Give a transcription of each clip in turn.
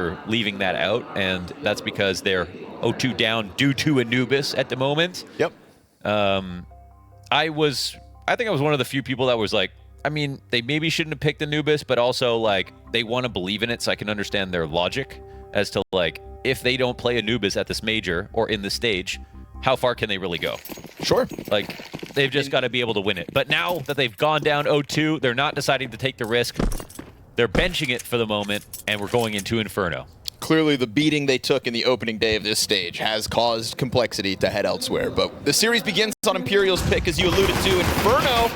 are leaving that out, and that's because they're 0-2 down due to Anubis at the moment. Yep. I think I was one of the few people that was like, I mean, they maybe shouldn't have picked Anubis, but also, like, they want to believe in it, so I can understand their logic as to, like, if they don't play Anubis at this major or in this stage, how far can they really go? Sure. Like, they've just got to be able to win it. But now that they've gone down 0-2, they're not deciding to take the risk. They're benching it for the moment, and we're going into Inferno. Clearly, the beating they took in the opening day of this stage has caused Complexity to head elsewhere. But the series begins on Imperial's pick, as you alluded to, Inferno,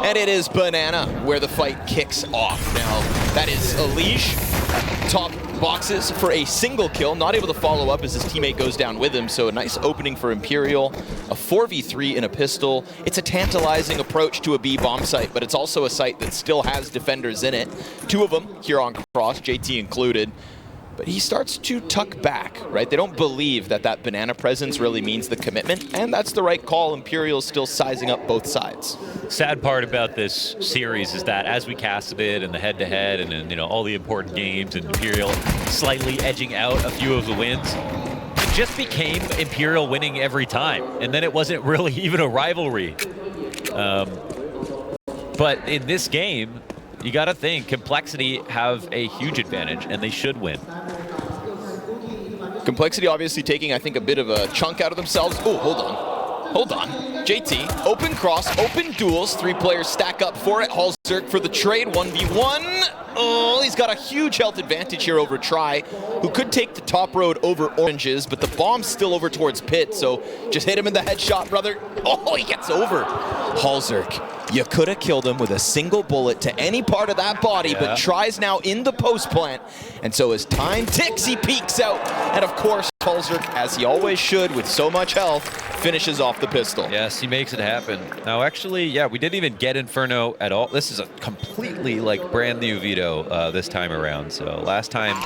and it is Banana where the fight kicks off. Now, that is Elish, top boxes for a single kill, not able to follow up as his teammate goes down with him, so a nice opening for Imperial. A 4v3 in a pistol. It's a tantalizing approach to a B bomb site, but it's also a site that still has defenders in it. 2 of them here on cross, JT included. But he starts to tuck back, right? They don't believe that that Banana presence really means the commitment, and that's the right call. Imperial's still sizing up both sides. Sad part about this series is that as we casted it and the head-to-head and you know, all the important games, and Imperial slightly edging out a few of the wins, it just became Imperial winning every time, and then it wasn't really even a rivalry. But in this game, you got to think Complexity have a huge advantage, and they should win. Complexity obviously taking, I think, a bit of a chunk out of themselves. Oh, hold on. Hold on. JT, open cross, open duels. 3 players stack up for it. hallzerk for the trade, 1v1. Oh, he's got a huge health advantage here over Try, who could take the top road over Oranges, but the bomb's still over towards Pit, so just hit him in the headshot, brother. Oh, he gets over. hallzerk, you could have killed him with a single bullet to any part of that body, but Try's now in the post plant, and so as time ticks, he peeks out, and of course, hallzerk, as he always should with so much health, finishes off the pistol. Yes, he makes it happen. Now, actually, yeah, we didn't even get Inferno at all. This is a completely, like, brand new veto this time around. So last time,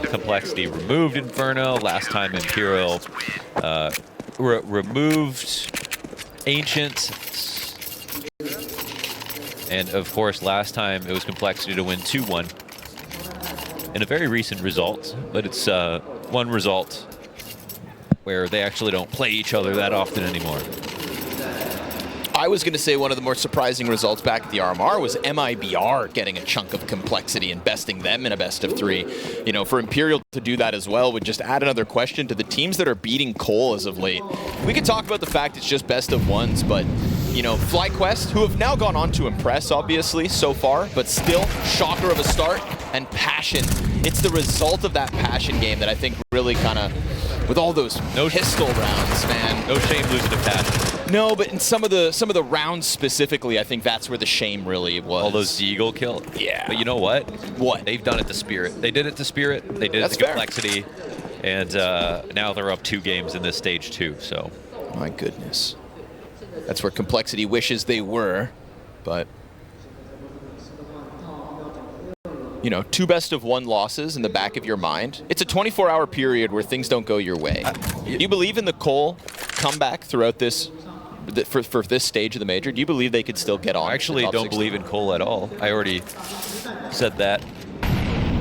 Complexity removed Inferno. Last time, Imperial removed Ancient. And, of course, last time, it was Complexity to win 2-1. In a very recent result, but it's one result where they actually don't play each other that often anymore. I was going to say one of the more surprising results back at the RMR was MIBR getting a chunk of Complexity and besting them in a best of 3. You know, for Imperial to do that as well would just add another question to the teams that are beating Cole as of late. We could talk about the fact it's just best of 1s, but you know, FlyQuest, who have now gone on to impress, obviously, so far, but still, shocker of a start, and Passion. It's the result of that Passion game that I think really kind of, with all those pistol rounds, man. No shame losing to Passion. No, but in some of the rounds specifically, I think that's where the shame really was. All those Deagle kills. Yeah. But you know what? What? They've done it to Spirit. They did it to Spirit. They did it to Complexity. And now they're up 2 games in this stage too, so. My goodness. That's where Complexity wishes they were, but you know, 2 best of 1 losses in the back of your mind. It's a 24-hour period where things don't go your way. Do you believe in the Cole comeback throughout this, for this stage of the major? Do you believe they could still get on? I actually don't believe in Cole at all. I already said that.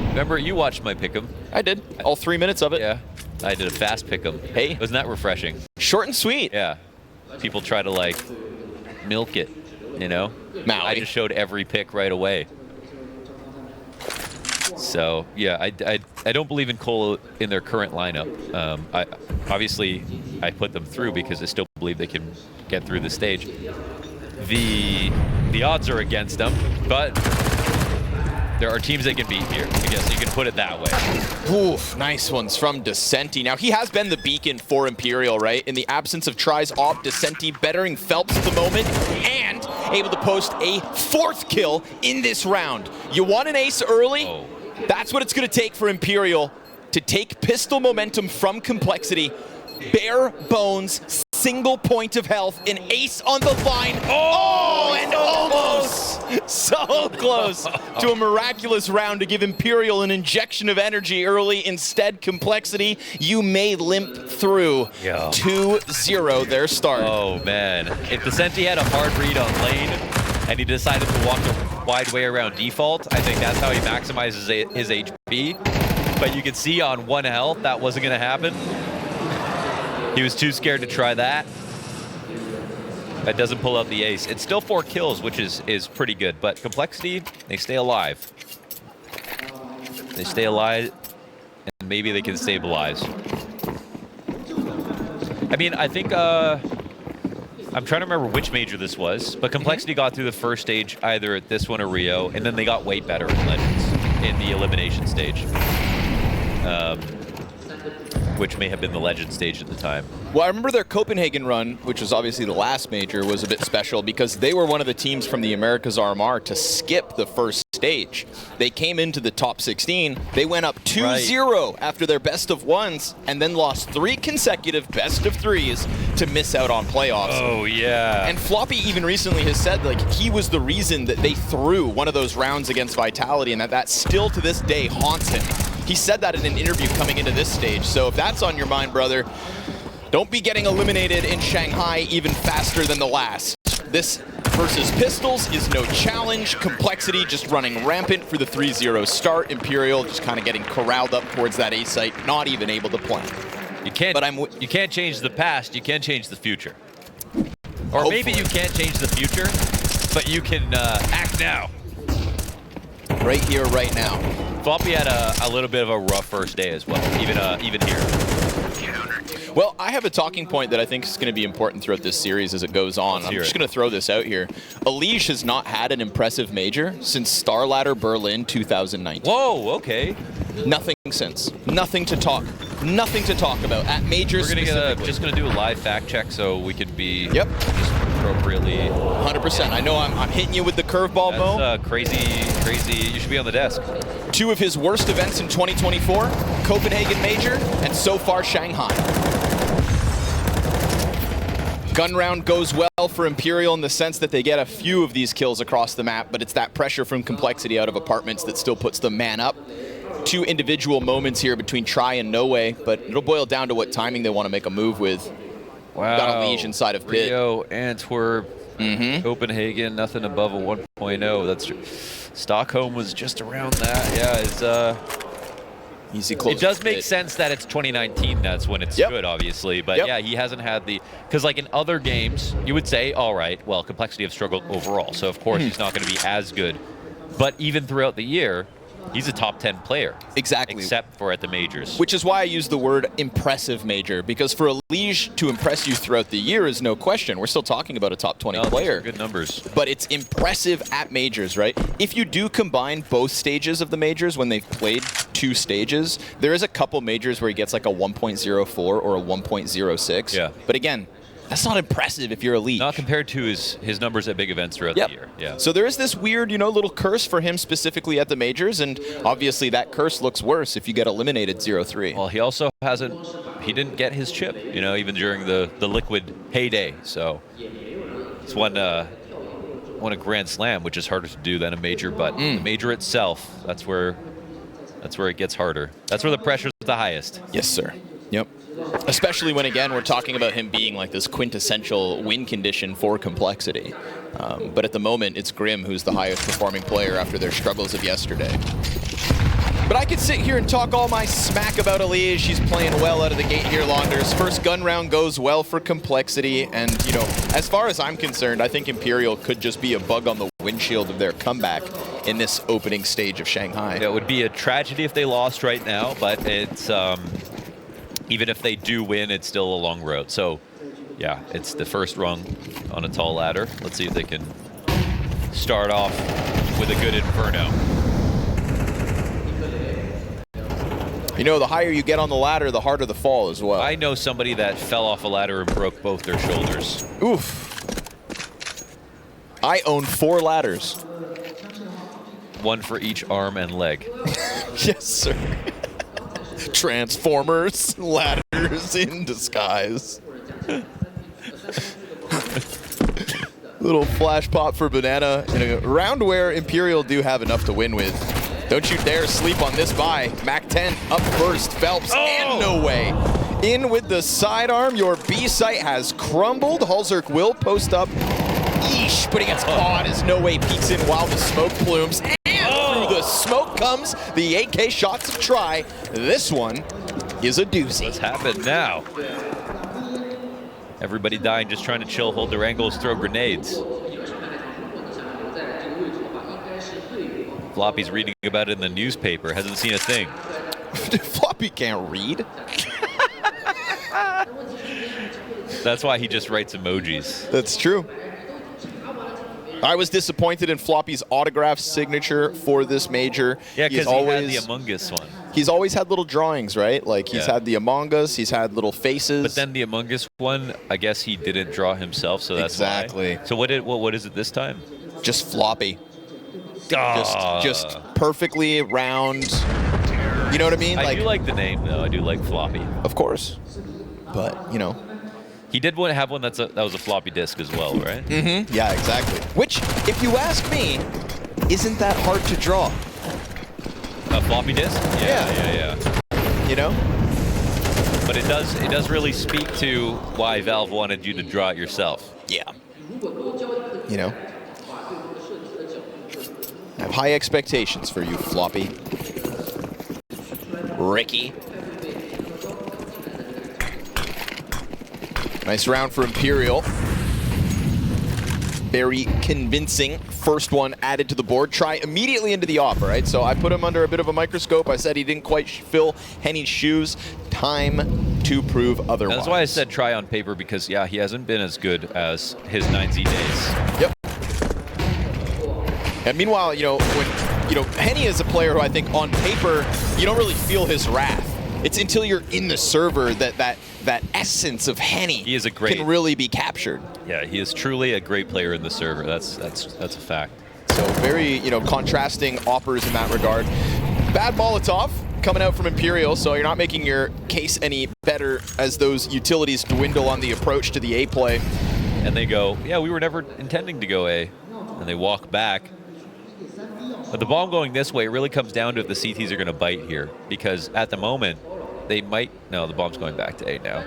Remember, you watched my pick'em. I did. All 3 minutes of it. Yeah. I did a fast pick'em. Hey. Wasn't that refreshing? Short and sweet. Yeah. People try to, like, milk it, you know? Maui. I just showed every pick right away. So, yeah, I don't believe in Cole in their current lineup. Obviously, I put them through because I still believe they can get through the stage. The odds are against them, but there are teams they can beat here. I guess you can put it that way. Oof, nice ones from Descenti. Now, he has been the beacon for Imperial, right? In the absence of Try's op, Descenti bettering Phelps at the moment and able to post a 4th kill in this round. You want an ace early? Oh. That's what it's going to take for Imperial to take pistol momentum from Complexity. Bare bones, single point of health, an ace on the line. Oh, and almost so close to a miraculous round to give Imperial an injection of energy early. Instead, Complexity, you may limp through. 2-0 their start. Oh, man. If Descenti had a hard read on lane and he decided to walk the wide way around default, I think that's how he maximizes his HP. But you could see on 1 health that wasn't going to happen. He was too scared to try that. That doesn't pull out the ace. It's still 4 kills, which is pretty good. But Complexity, they stay alive. They stay alive, and maybe they can stabilize. I mean, I think, I'm trying to remember which major this was, but Complexity got through the first stage either at this one or Rio, and then they got way better in Legends in the Elimination Stage. Which may have been the Legend stage at the time. Well, I remember their Copenhagen run, which was obviously the last major, was a bit special because they were one of the teams from the Americas RMR to skip the first stage. They came into the top 16, they went up 2-0 after their best of ones, and then lost 3 consecutive best of threes to miss out on playoffs. Oh, yeah. And Floppy even recently has said like he was the reason that they threw one of those rounds against Vitality, and that still to this day haunts him. He said that in an interview coming into this stage. So if that's on your mind, brother, don't be getting eliminated in Shanghai even faster than the last. This versus Pistols is no challenge. Complexity just running rampant for the 3-0 start. Imperial just kind of getting corralled up towards that A site, not even able to plan. You can't change the past, you can change the future. Or Hopefully. maybe you can't change the future, but you can act now. Right here, right now. Floppy had a little bit of a rough first day as well, even here. Well, I have a talking point that I think is going to be important throughout this series as it goes on. I'm just going to throw this out here. Elimination has not had an impressive major since Star Ladder Berlin 2019. Whoa, okay. Nothing since. Nothing to talk about at majors. We're just gonna do a live fact check so we can be just appropriately. 100%. I know I'm hitting you with the curveball, Mo. That's crazy. You should be on the desk. 2 of his worst events in 2024, Copenhagen Major, and so far Shanghai. Gun round goes well for Imperial in the sense that they get a few of these kills across the map, but it's that pressure from Complexity out of apartments that still puts them man up. 2 individual moments here between Try and No Way, but it'll boil down to what timing they want to make a move with. Wow. Got a Liege inside of Pit. Rio, Antwerp, Copenhagen, nothing above a 1.0. That's true. Stockholm was just around that. Yeah, it's easy close. It does make sense that it's 2019. That's when it's good, obviously. But yeah, he hasn't had the because like in other games, you would say, all right, well, Complexity have struggled overall, so of course he's not going to be as good. But even throughout the year, he's a top 10 player. Exactly. Except for at the majors. Which is why I use the word impressive major, because for a Liege to impress you throughout the year is no question. We're still talking about a top 20 player. Good numbers. But it's impressive at majors, right? If you do combine both stages of the majors when they've played 2 stages, there is a couple majors where he gets like a 1.04 or a 1.06. Yeah. But again, that's not impressive if you're a Liege. Not compared to his numbers at big events throughout the year. Yeah. So there is this weird, little curse for him specifically at the majors, and obviously that curse looks worse if you get eliminated 0-3. Well, he also he didn't get his chip, even during the Liquid heyday. So he's won a Grand Slam, which is harder to do than a major, but the major itself, that's where it gets harder. That's where the pressure's the highest. Yes, sir. Yep. Especially when, again, we're talking about him being like this quintessential win condition for Complexity. But at the moment, it's Grim who's the highest performing player after their struggles of yesterday. But I could sit here and talk all my smack about Elias. She's playing well out of the gate here, Launders. First gun round goes well for Complexity. And, as far as I'm concerned, I think Imperial could just be a bug on the windshield of their comeback in this opening stage of Shanghai. Yeah, it would be a tragedy if they lost right now, but it's... even if they do win, it's still a long road. So, yeah, it's the first rung on a tall ladder. Let's see if they can start off with a good Inferno. The higher you get on the ladder, the harder the fall as well. I know somebody that fell off a ladder and broke both their shoulders. Oof. I own 4 ladders. One for each arm and leg. Yes, sir. Transformers, ladders in disguise. Little flash pop for Banana in a round where Imperial do have enough to win with. Don't you dare sleep on this buy. Mac 10 up first, Phelps, and No Way. In with the sidearm, your B site has crumbled. hallzerk will post up. Eesh, but he gets caught as No Way peeks in while the smoke plumes. And through the smoke comes the 8K shots to try. This one is a doozy. What's happened now? Everybody dying, just trying to chill, hold their angles, throw grenades. Floppy's reading about it in the newspaper, hasn't seen a thing. Floppy can't read. That's why he just writes emojis. That's true. I was disappointed in Floppy's autograph signature for this major. Yeah, because he had the Among Us one. He's always had little drawings, right? Like he's had the Among Us, he's had little faces. But then the Among Us one, I guess he didn't draw himself, so that's exactly. Why. So what is it this time? Just Floppy. Oh. Just perfectly round. You know what I mean? I do like the name though. I do like Floppy. Of course. But, you know. He did have one that was a floppy disk as well, right? Mm-hmm. Yeah, exactly. Which, if you ask me, isn't that hard to draw? A floppy disk? Yeah. You know? But it does really speak to why Valve wanted you to draw it yourself. Yeah. You know? I have high expectations for you, Floppy. Ricky. Nice round for Imperial. Very convincing. First one added to the board. Try immediately into the off, right? So I put him under a bit of a microscope. I said he didn't quite fill Henny's shoes. Time to prove otherwise. That's why I said try on paper, because, yeah, he hasn't been as good as his 9Z days. Yep. And meanwhile, you know, Henny is a player who I think on paper, you don't really feel his wrath. It's until you're in the server that essence of Henny can really be captured. Yeah, he is truly a great player in the server. That's a fact. So very, you know, contrasting offers in that regard. Bad Molotov coming out from Imperial, so you're not making your case any better as those utilities dwindle on the approach to the A play. And they go, yeah, we were never intending to go A. And they walk back. But the bomb going this way, it really comes down to if the CTs are going to bite here. Because at the moment, they might... No, the bomb's going back to A now.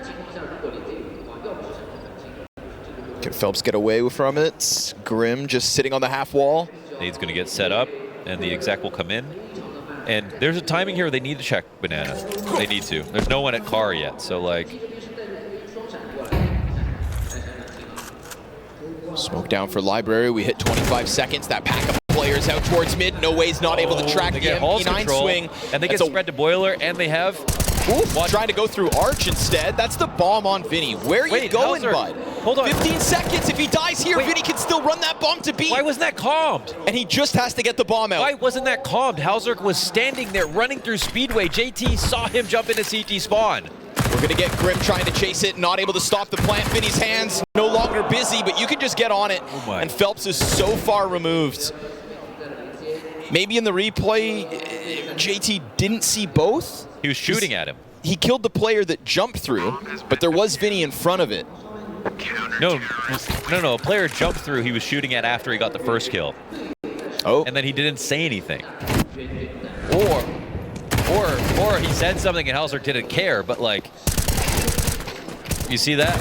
Can Phelps get away from it? Grim just sitting on the half wall. Nade's going to get set up, and the exec will come in. And there's a timing here where they need to check Banana. They need to. There's no one at car yet, so like... Smoke down for Library. We hit 25 seconds. That pack of players out towards mid. No way's not able to track the MP9 swing. And they get spread to Boiler, and they have... Trying to go through Arch instead. That's the bomb on Vinny. Where are you going, bud? Hold on. 15 seconds. If he dies here, Vinny can still run that bomb to B. Why wasn't that calmed? And he just has to get the bomb out. Why wasn't that calmed? hallzerk was standing there running through Speedway. JT saw him jump into CT spawn. We're going to get Grim trying to chase it, not able to stop the plant. Vinny's hands no longer busy, but you can just get on it. And Phelps is so far removed. Maybe in the replay, JT didn't see both. He was shooting at him. He killed the player that jumped through, but there was Vinny in front of it. No. A player jumped through he was shooting at after he got the first kill. Oh. And then he didn't say anything. Or he said something and hallzerk didn't care, but like, you see that?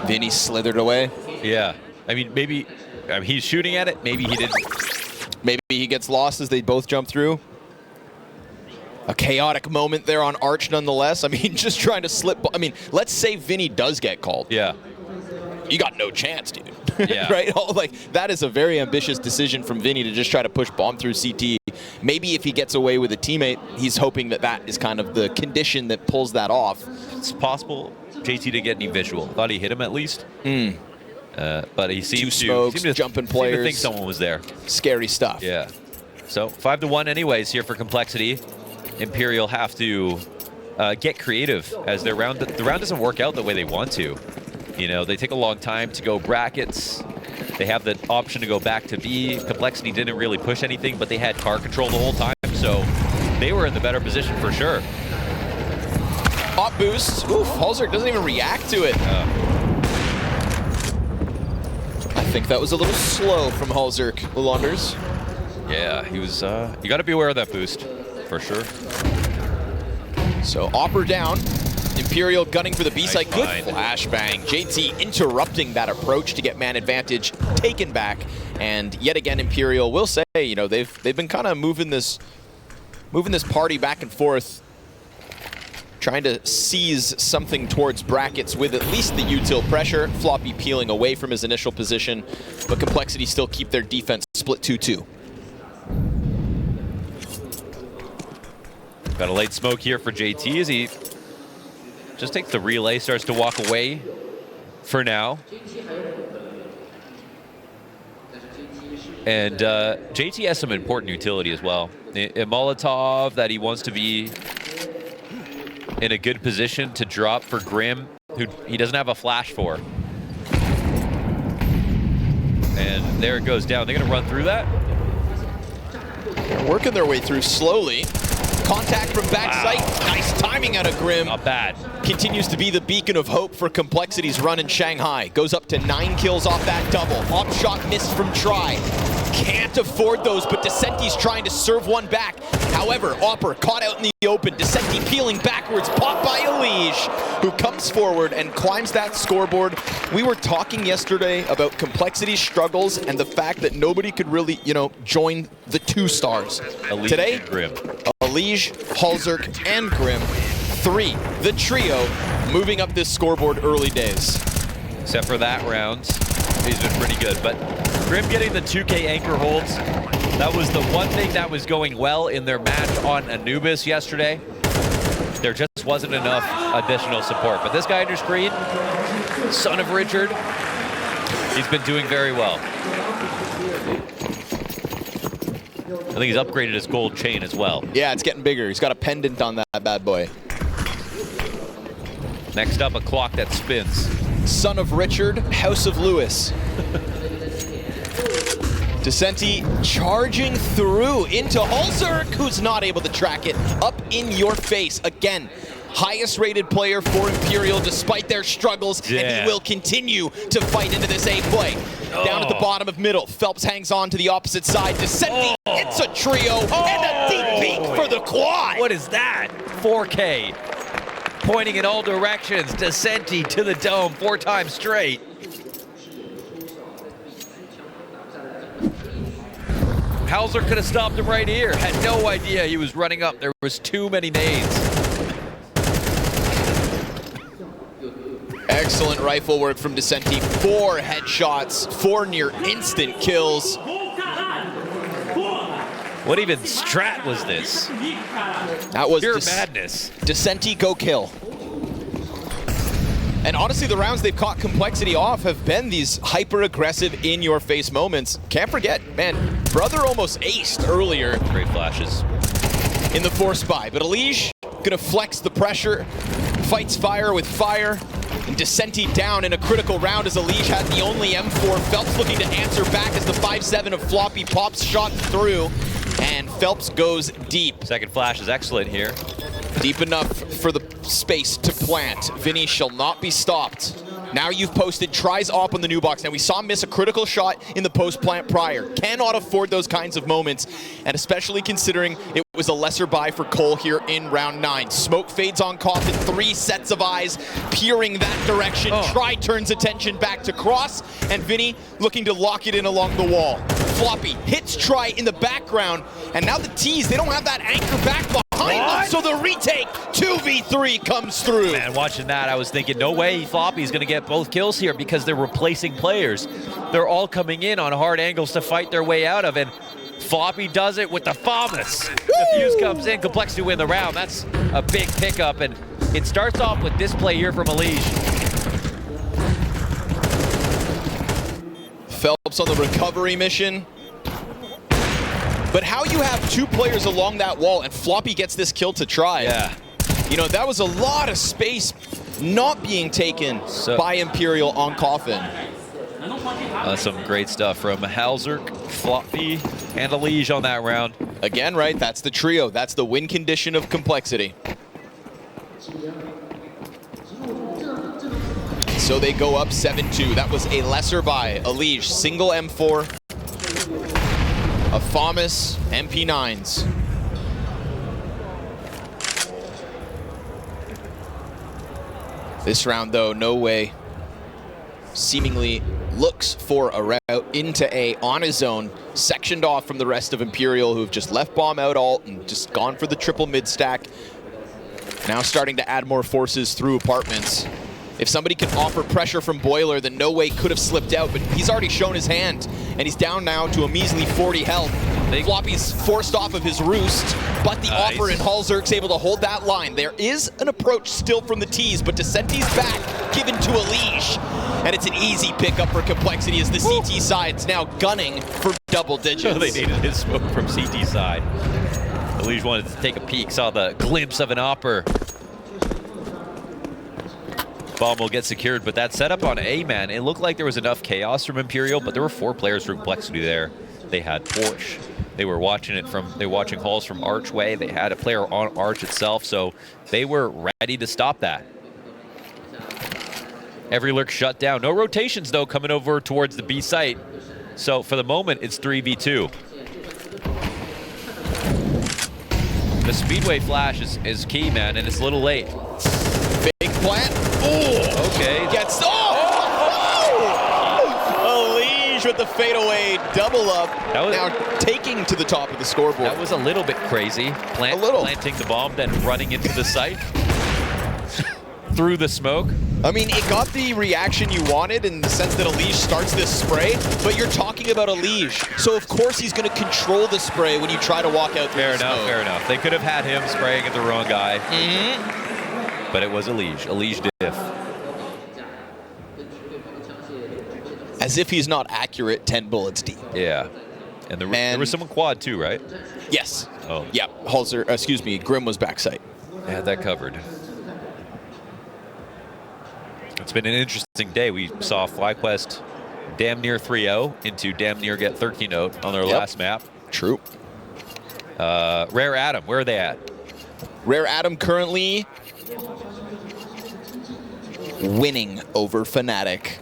Vinny slithered away. Yeah. I mean, maybe he's shooting at it. Maybe he didn't. Maybe he gets lost as they both jump through. A chaotic moment there on Arch nonetheless. I mean, just trying to slip. I mean, let's say Vinny does get called. Yeah. You got no chance, dude. Yeah. Right? Like, that is a very ambitious decision from Vinny to just try to push bomb through CT. Maybe if he gets away with a teammate, he's hoping that is kind of the condition that pulls that off. It's possible JT didn't get any visual. Thought he hit him at least. But he seemed to jumping players. think someone was there. Scary stuff. Yeah. So 5-1 anyways here for Complexity. Imperial have to get creative as the round doesn't work out the way they want to. You know, they take a long time to go brackets. They have the option to go back to B. Complexity didn't really push anything, but they had car control the whole time, so they were in the better position for sure. Hot boost. Oof, hallzerk doesn't even react to it. I think that was a little slow from hallzerk, Lunders. Yeah, he was, you gotta be aware of that boost, for sure. So, Opper down. Imperial gunning for the B site. Good find. flashbang. JT interrupting that approach to get man advantage taken back. And yet again, Imperial will say, you know, they've been kind of moving this party back and forth, trying to seize something towards brackets with at least the util pressure. Floppy peeling away from his initial position, but Complexity still keep their defense split 2-2. Got a late smoke here for JT as he just takes the relay, starts to walk away for now. And JT has some important utility as well. A Molotov that he wants to be in a good position to drop for Grim, who he doesn't have a flash for. And there it goes down. They're gonna run through that. Working their way through slowly. Contact from backside. Wow. Nice timing out of Grim. Not bad. Continues to be the beacon of hope for Complexity's run in Shanghai. Goes up to 9 kills off that double. Op shot missed from Try. Can't afford those, but Descenti's trying to serve one back. However, Opper caught out in the open. Descenti peeling backwards, popped by Elige, who comes forward and climbs that scoreboard. We were talking yesterday about Complexity's struggles and the fact that nobody could really, you know, join the 2 stars. Elige Today, and Grim. Elige, hallzerk, and Grim. 3, the trio, moving up this scoreboard early days. Except for that round, he's been pretty good. But Grim getting the 2K anchor holds, that was the one thing that was going well in their match on Anubis yesterday. There just wasn't enough additional support. But this guy under screen, son of Richard, he's been doing very well. I think he's upgraded his gold chain as well. Yeah, it's getting bigger. He's got a pendant on that bad boy. Next up, a clock that spins. Son of Richard, House of Lewis. Descenti charging through into hallzerk, who's not able to track it. Up in your face again. Highest rated player for Imperial despite their struggles, and he will continue to fight into this A play. Down at the bottom of middle, Phelps hangs on to the opposite side. Descenti, it's a trio, and a deep peek for the quad. What is that? 4K. Pointing in all directions. Descenti to the dome 4 times straight. hallzerk could have stopped him right here. Had no idea he was running up. There was too many nades. Excellent rifle work from Descenti. 4 headshots, 4 near instant kills. What even strat was this? That was pure madness. Descenti, go kill. And honestly, the rounds they've caught Complexity off have been these hyper-aggressive, in-your-face moments. Can't forget, man, Brother almost aced earlier. Great flashes. In the force buy, but Elige gonna flex the pressure, fights fire with fire, and Descenti down in a critical round as Elige had the only M4. Phelps looking to answer back as the 5-7 of Floppy pops shot through, and Phelps goes deep. Second flash is excellent here. Deep enough for the space to plant. Vinny shall not be stopped. Now you've posted, tries op on the new box. Now we saw him miss a critical shot in the post plant prior. Cannot afford those kinds of moments, and especially considering it was a lesser buy for Cole here in round 9. Smoke fades on Coffin, 3 sets of eyes peering that direction. Try turns attention back to Cross, and Vinny looking to lock it in along the wall. Floppy hits Try in the background, and now the T's, they don't have that anchor back behind them, so the retake 2v3 comes through. Man, watching that, I was thinking, no way Floppy's gonna get both kills here because they're replacing players. They're all coming in on hard angles to fight their way out of, and Floppy does it with the FAMAS. The fuse comes in, Complexity win the round. That's a big pickup, and it starts off with this play here from Elige. Phelps on the recovery mission. But how you have 2 players along that wall and Floppy gets this kill to Try. Yeah. You know, that was a lot of space not being taken by Imperial on Coffin. Some great stuff from hallzerk, Floppy, and Elige on that round. Again, right, that's the trio. That's the win condition of Complexity. So they go up 7-2. That was a lesser buy. Elige, single M4. A FAMAS, MP9s. This round, though, no way. Seemingly looks for a route into A on his own, sectioned off from the rest of Imperial, who have just left bomb out alt and just gone for the triple mid stack. Now starting to add more forces through apartments. If somebody can offer pressure from Boiler, then No Way could have slipped out, but he's already shown his hand, and he's down now to a measly 40 health. Floppy's forced off of his roost, but the offer in hallzerk's able to hold that line. There is an approach still from the T's, but Descenti's back, given to Elige. And it's an easy pickup for Complexity as the CT side's now gunning for double digits. They needed his smoke from CT side. Elige wanted to take a peek, saw the glimpse of an opper. Bomb will get secured, but that setup on A, man, it looked like there was enough chaos from Imperial, but there were 4 players from Complexity there. They had Porsche. They were watching it from, they were watching halls from Archway. They had a player on Arch itself, so they were ready to stop that. Every lurk shut down. No rotations, though, coming over towards the B site. So for the moment, it's 3v2. The Speedway flash is key, man, and it's a little late. Big plant. Oh, okay. Gets, Elige with the fadeaway double up. Now taking to the top of the scoreboard. That was a little bit crazy. Planting the bomb, then running into the site. Through the smoke. I mean, it got the reaction you wanted in the sense that Elige starts this spray, but you're talking about Elige. So of course he's going to control the spray when you try to walk out through the smoke. Fair enough. They could have had him spraying at the wrong guy. But it was Elige. Elige diff. As if he's not accurate 10 bullets deep. Yeah. And there was someone quad too, right? Yes. Oh. Yeah. Hallzerk, excuse me, Grim was backside. They had that covered. It's been an interesting day. We saw FlyQuest damn near 3-0 into damn near get 13-0 on their last map. True. Rare Atom, where are they at? Rare Atom currently winning over Fnatic.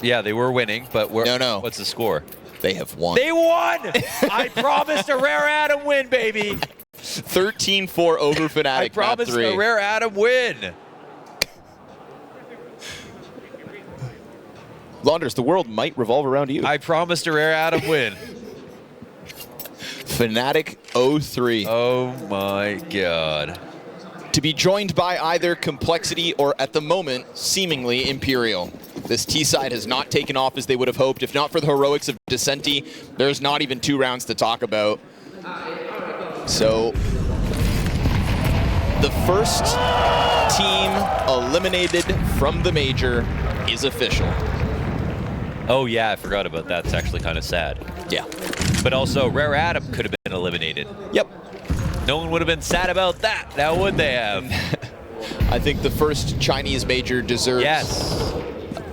Yeah, they were winning, but no. What's the score? They have won. They won! I promised a Rare Atom win, baby! 13-4 over Fnatic. I promised a Rare Atom win. Launders, the world might revolve around you. I promised a Rare Atom win. Fnatic 0-3. Oh my god. To be joined by either Complexity or, at the moment, seemingly Imperial. This T-side has not taken off as they would have hoped. If not for the heroics of Descenti, there's not even 2 rounds to talk about. So, the first team eliminated from the major is official. Oh yeah, I forgot about that. It's actually kind of sad. Yeah. But also, Rare Atom could have been eliminated. Yep. No one would have been sad about that, now would they have? I think the first Chinese major deserves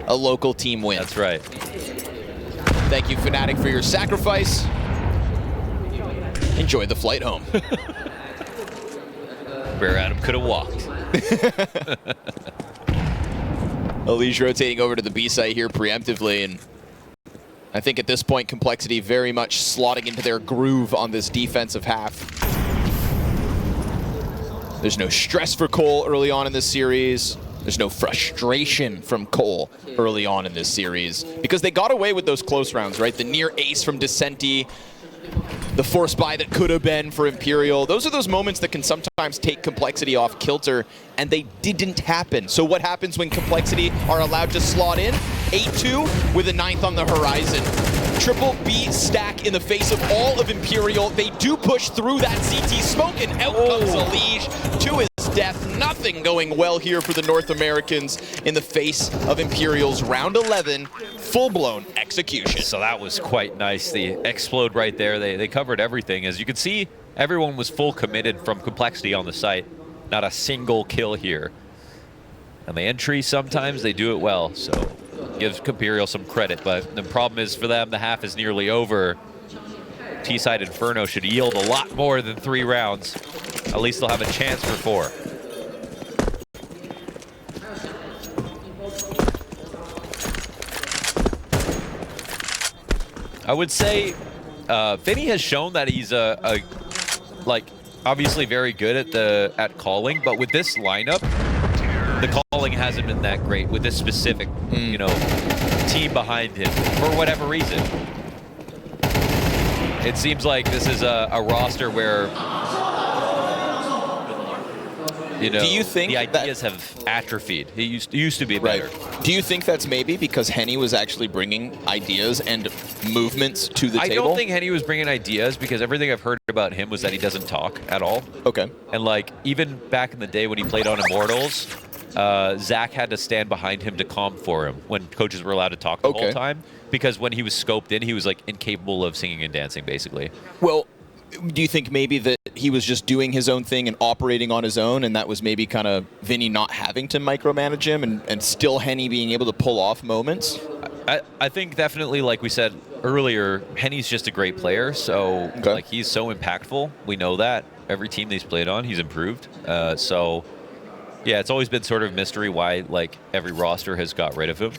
a local team win. That's right. Thank you, Fnatic, for your sacrifice. Enjoy the flight home. Rare Atom could have walked. Elige rotating over to the B site here preemptively, and I think at this point Complexity very much slotting into their groove on this defensive half. There's no stress for Cole early on in this series. There's no frustration from Cole early on in this series because they got away with those close rounds, right? The near ace from Descenti, the force buy that could have been for Imperial. Those are those moments that can sometimes take Complexity off kilter, and they didn't happen. So what happens when Complexity are allowed to slot in? 8-2 with a 9th on the horizon. Triple B stack in the face of all of Imperial. They do push through that CT smoke, and out comes Elige to his death. Nothing going well here for the North Americans in the face of Imperial's round 11 full-blown execution. So that was quite nice. The explode right there. They covered everything. As you can see, everyone was full committed from Complexity on the site. Not a single kill here. And the entry, sometimes they do it well. So gives Imperial some credit. But the problem is for them, the half is nearly over. T-side Inferno should yield a lot more than 3 rounds. At least they'll have a chance for 4. I would say Vinny has shown that he's like obviously very good at calling, but with this lineup, the calling calling hasn't been that great with this specific, you know, team behind him for whatever reason. It seems like this is a roster where, you know, do you think the ideas have atrophied? It used to be better. Do you think that's maybe because Henny was actually bringing ideas and movements to the table? I don't think Henny was bringing ideas because everything I've heard about him was that he doesn't talk at all. Okay. And like even back in the day when he played on Immortals, Zach had to stand behind him to calm for him when coaches were allowed to talk the whole time, because when he was scoped in, he was like incapable of singing and dancing, basically. Well, do you think maybe that he was just doing his own thing and operating on his own, and that was maybe kind of Vinny not having to micromanage him, and still Henny being able to pull off moments? I think definitely, like we said earlier, Henny's just a great player, so like he's so impactful. We know that. Every team that he's played on, he's improved. So yeah, it's always been sort of mystery why like every roster has got rid of him.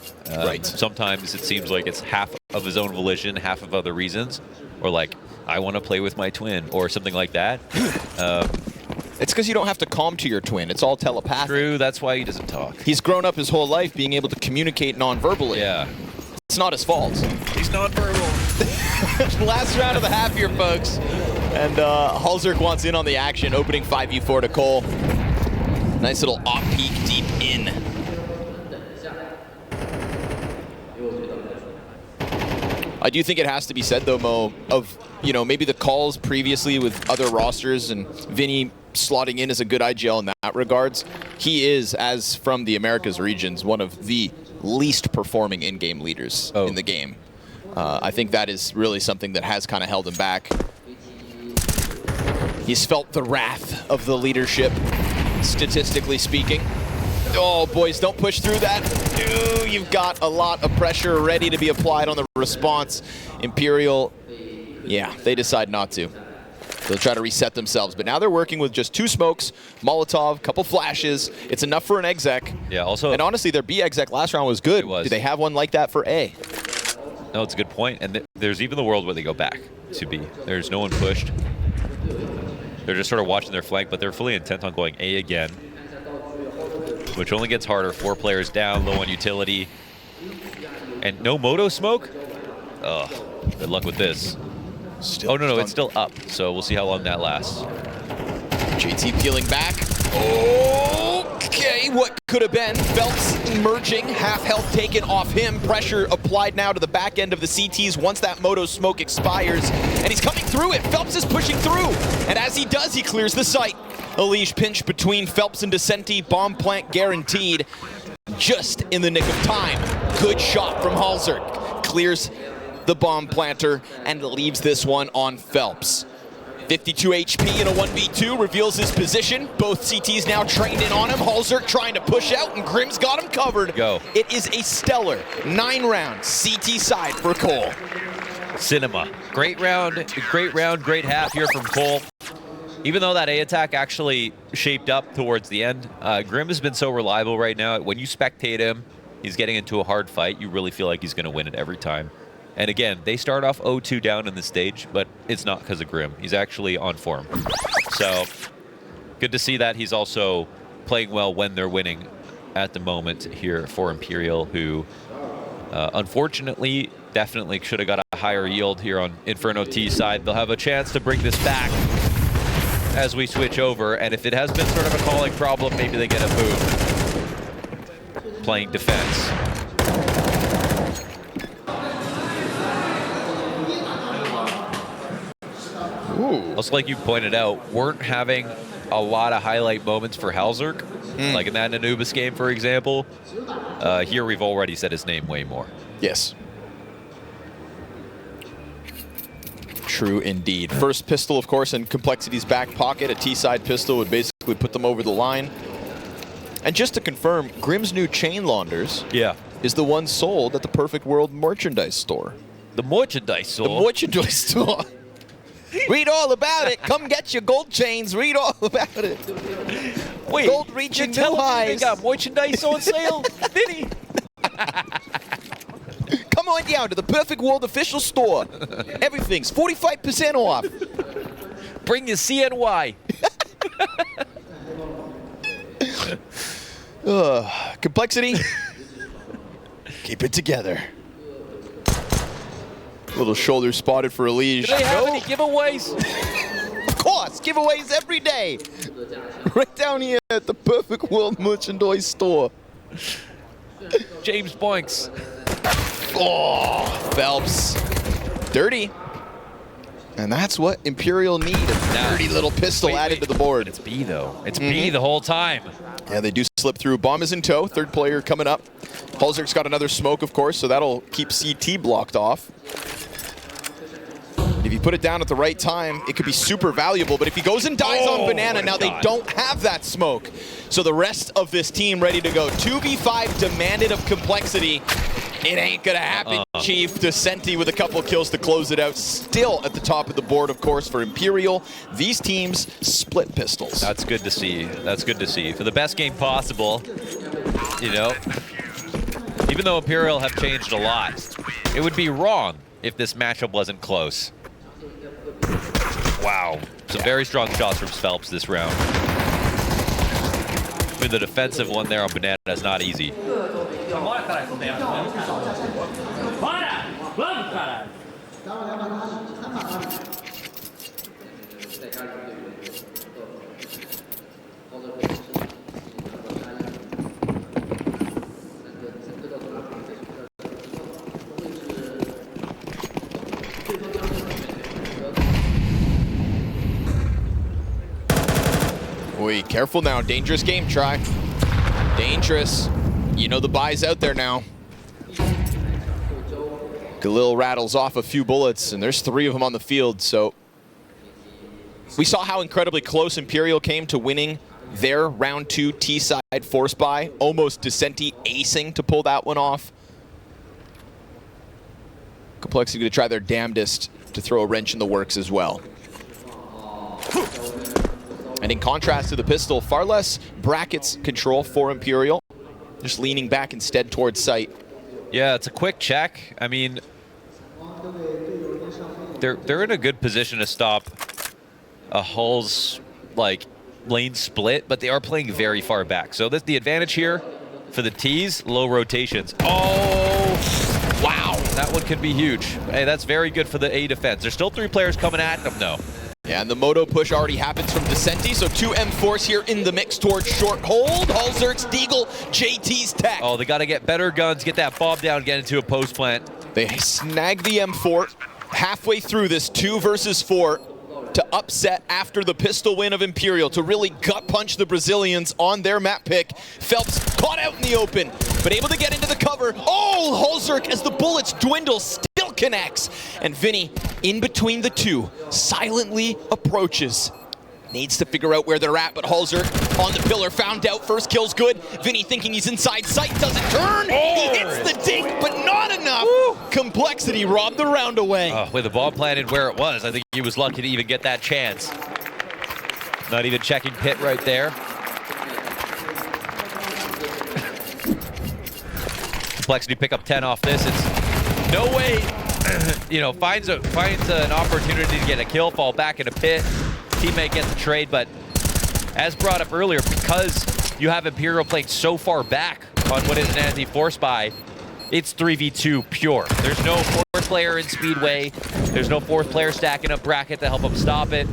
Sometimes it seems like it's half of his own volition, half of other reasons, or like I want to play with my twin or something like that. It's because you don't have to calm to your twin. It's all telepathic. True, that's why he doesn't talk. He's grown up his whole life being able to communicate non-verbally. Yeah. It's not his fault. He's non-verbal. Last round of the half here, folks. And hallzerk wants in on the action, opening 5v4 to Cole. Nice little off-peak deep in. I do think it has to be said, though, Mo, of, you know, maybe the calls previously with other rosters and Vinny slotting in as a good IGL in that regards. He is, as from the Americas regions, one of the least performing in-game leaders in the game. I think that is really something that has kind of held him back. He's felt the wrath of the leadership, statistically speaking. Oh, boys, don't push through that. Ooh, you've got a lot of pressure ready to be applied on the response. Imperial, yeah, they decide not to. They'll try to reset themselves, but now they're working with just 2 smokes, Molotov, couple flashes. It's enough for an exec. Yeah, also... And honestly, their B exec last round was good. It was. Do they have one like that for A? No, it's a good point. And there's even the world where they go back to B. There's no one pushed. They're just sort of watching their flank, but they're fully intent on going A again, which only gets harder. 4 players down, low on utility. And no moto smoke? Ugh, good luck with this. Oh, no, it's still up, so we'll see how long that lasts. JT peeling back. Okay, what could have been? Phelps emerging, half health taken off him. Pressure applied now to the back end of the CTs once that moto smoke expires. And he's coming through it. Phelps is pushing through. And as he does, he clears the site. Elish pinch between Phelps and Descenti. Bomb plant guaranteed. Just in the nick of time. Good shot from hallzerk. Clears the bomb planter and leaves this one on Phelps. 52 HP in a 1v2, reveals his position. Both CTs now trained in on him. hallzerk trying to push out, and Grim's got him covered. Go. It is a stellar 9-round CT side for Cole. Cinema. Great round, great half here from Cole. Even though that A attack actually shaped up towards the end, Grim has been so reliable right now. When you spectate him, he's getting into a hard fight. You really feel like he's going to win it every time. And again, they start off 0-2 down in the stage, but it's not because of Grim. He's actually on form. So good to see that he's also playing well when they're winning at the moment here for Imperial, who unfortunately definitely should have got a higher yield here on Inferno T side. They'll have a chance to bring this back as we switch over, and if it has been sort of a calling problem, maybe they get a boom playing defense. Also, like you pointed out, weren't having a lot of highlight moments for hallzerk, like in that Anubis game, for example. Here we've already said his name way more. Yes. True indeed. First pistol, of course, in Complexity's back pocket. A T-side pistol would basically put them over the line. And just to confirm, Grim's new chain launders is the one sold at the Perfect World merchandise store. The merchandise store? The merchandise store. Read all about it. Come get your gold chains. Read all about it. Wait, gold reaching new highs. They got merchandise on sale? Vinny? Come on down to the Perfect World official store. Everything's 45% off. Bring your CNY. Complexity. Keep it together. Little shoulder spotted for Elige. Do they have any giveaways? Of course, giveaways every day. Right down here at the Perfect World Merchandise Store. James Boinks. Oh, Phelps. Dirty. And that's what Imperial need. A dirty little pistol added to the board. It's B, though. It's B the whole time. Yeah, they do slip through. Bomb is in tow. Third player coming up. hallzerk's got another smoke, of course, so that'll keep CT blocked off. If you put it down at the right time, it could be super valuable. But if he goes and dies on Banana, now they don't have that smoke. So the rest of this team ready to go. 2v5 demanded of Complexity. It ain't gonna happen, Chief. Descenti with a couple of kills to close it out. Still at the top of the board, of course, for Imperial. These teams split pistols. That's good to see. That's good to see. For the best game possible, you know, even though Imperial have changed a lot, it would be wrong if this matchup wasn't close. Wow. Some very strong shots from Phelps this round. I mean, the defensive one there on Banana is not easy. Oi, careful now. Dangerous game, try. Dangerous. You know the buy's out there now. Khalil rattles off a few bullets, and there's 3 of them on the field, so we saw how incredibly close Imperial came to winning their round 2 T-side force buy. Almost Descenti acing to pull that one off. Complexity going to try their damnedest to throw a wrench in the works as well. And in contrast to the pistol, far less brackets control for Imperial. Just leaning back instead towards sight. Yeah, it's a quick check. I mean, they're in a good position to stop a Hull's like lane split, but they are playing very far back. So that's the advantage here for the T's, low rotations. Oh, wow. That one could be huge. Hey, that's very good for the A defense. There's still 3 players coming at them though. Yeah, and the moto push already happens from Descenti, so 2 M4s here in the mix towards short hold. hallzerk's Deagle, JT's tech. Oh, they got to get better guns, get that bomb down, get into a post plant. They snag the M4 halfway through this 2 versus 4 to upset after the pistol win of Imperial, to really gut punch the Brazilians on their map pick. Phelps caught out in the open, but able to get into the cover. Oh, hallzerk, as the bullets dwindle, still connects. And Vinny, in between the 2, silently approaches. Needs to figure out where they're at, but hallzerk on the pillar, found out. First kill's good. Vinny thinking he's inside sight, doesn't turn. He hits the dink, but not enough. Woo. Complexity robbed the round away. With the ball planted where it was, I think he was lucky to even get that chance. Not even checking pit right there. Complexity pick up 10 off this. It's no way, you know, finds an opportunity to get a kill, fall back in a pit. Teammate gets the trade, but as brought up earlier, because you have Imperial playing so far back on what is an anti-force buy, it's 3v2 pure. There's no 4th player in Speedway. There's no 4th player stacking up bracket to help them stop it.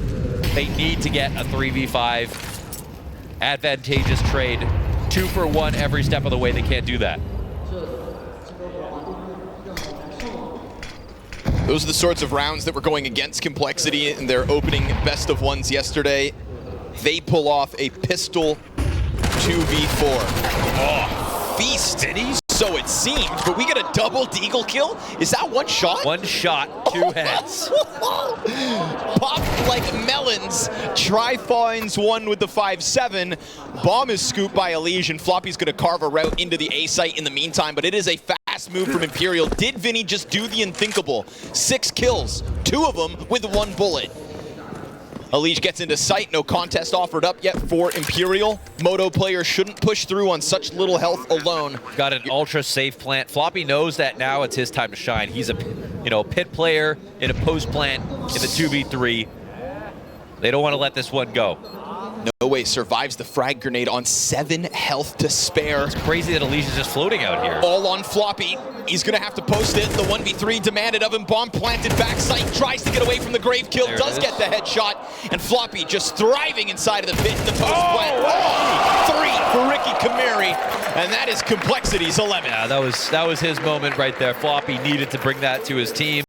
They need to get a 3v5 advantageous trade. 2 for 1 every step of the way. They can't do that. Those are the sorts of rounds that were going against Complexity in their opening best of ones yesterday. They pull off a pistol 2v4. Oh, feast. So it seems, but we get a double Deagle kill? Is that 1 shot? 1 shot, 2 heads. Popped like melons. Try finds 1 with the 5-7. Bomb is scooped by Elimination. Floppy's gonna carve a route into the A site in the meantime, but it is a fast move from Imperial. Did Vinny just do the unthinkable? 6 kills, 2 of them with 1 bullet. Elimination gets into sight, no contest offered up yet for Imperial. Moto player shouldn't push through on such little health alone. Got an ultra safe plant. Floppy knows that now it's his time to shine. He's a, you know, pit player in a post plant in the 2v3. They don't want to let this one go. No Way survives the frag grenade on 7 health to spare. It's crazy that Alicia's just floating out here. All on Floppy. He's going to have to post it. The 1v3 demanded of him. Bomb planted backside. Tries to get away from the grave kill. Does get the headshot. And Floppy just thriving inside of the pit in the post plant. Oh, 3 for Ricky Kameri. And that is Complexity's 11. Yeah, that was his moment right there. Floppy needed to bring that to his team.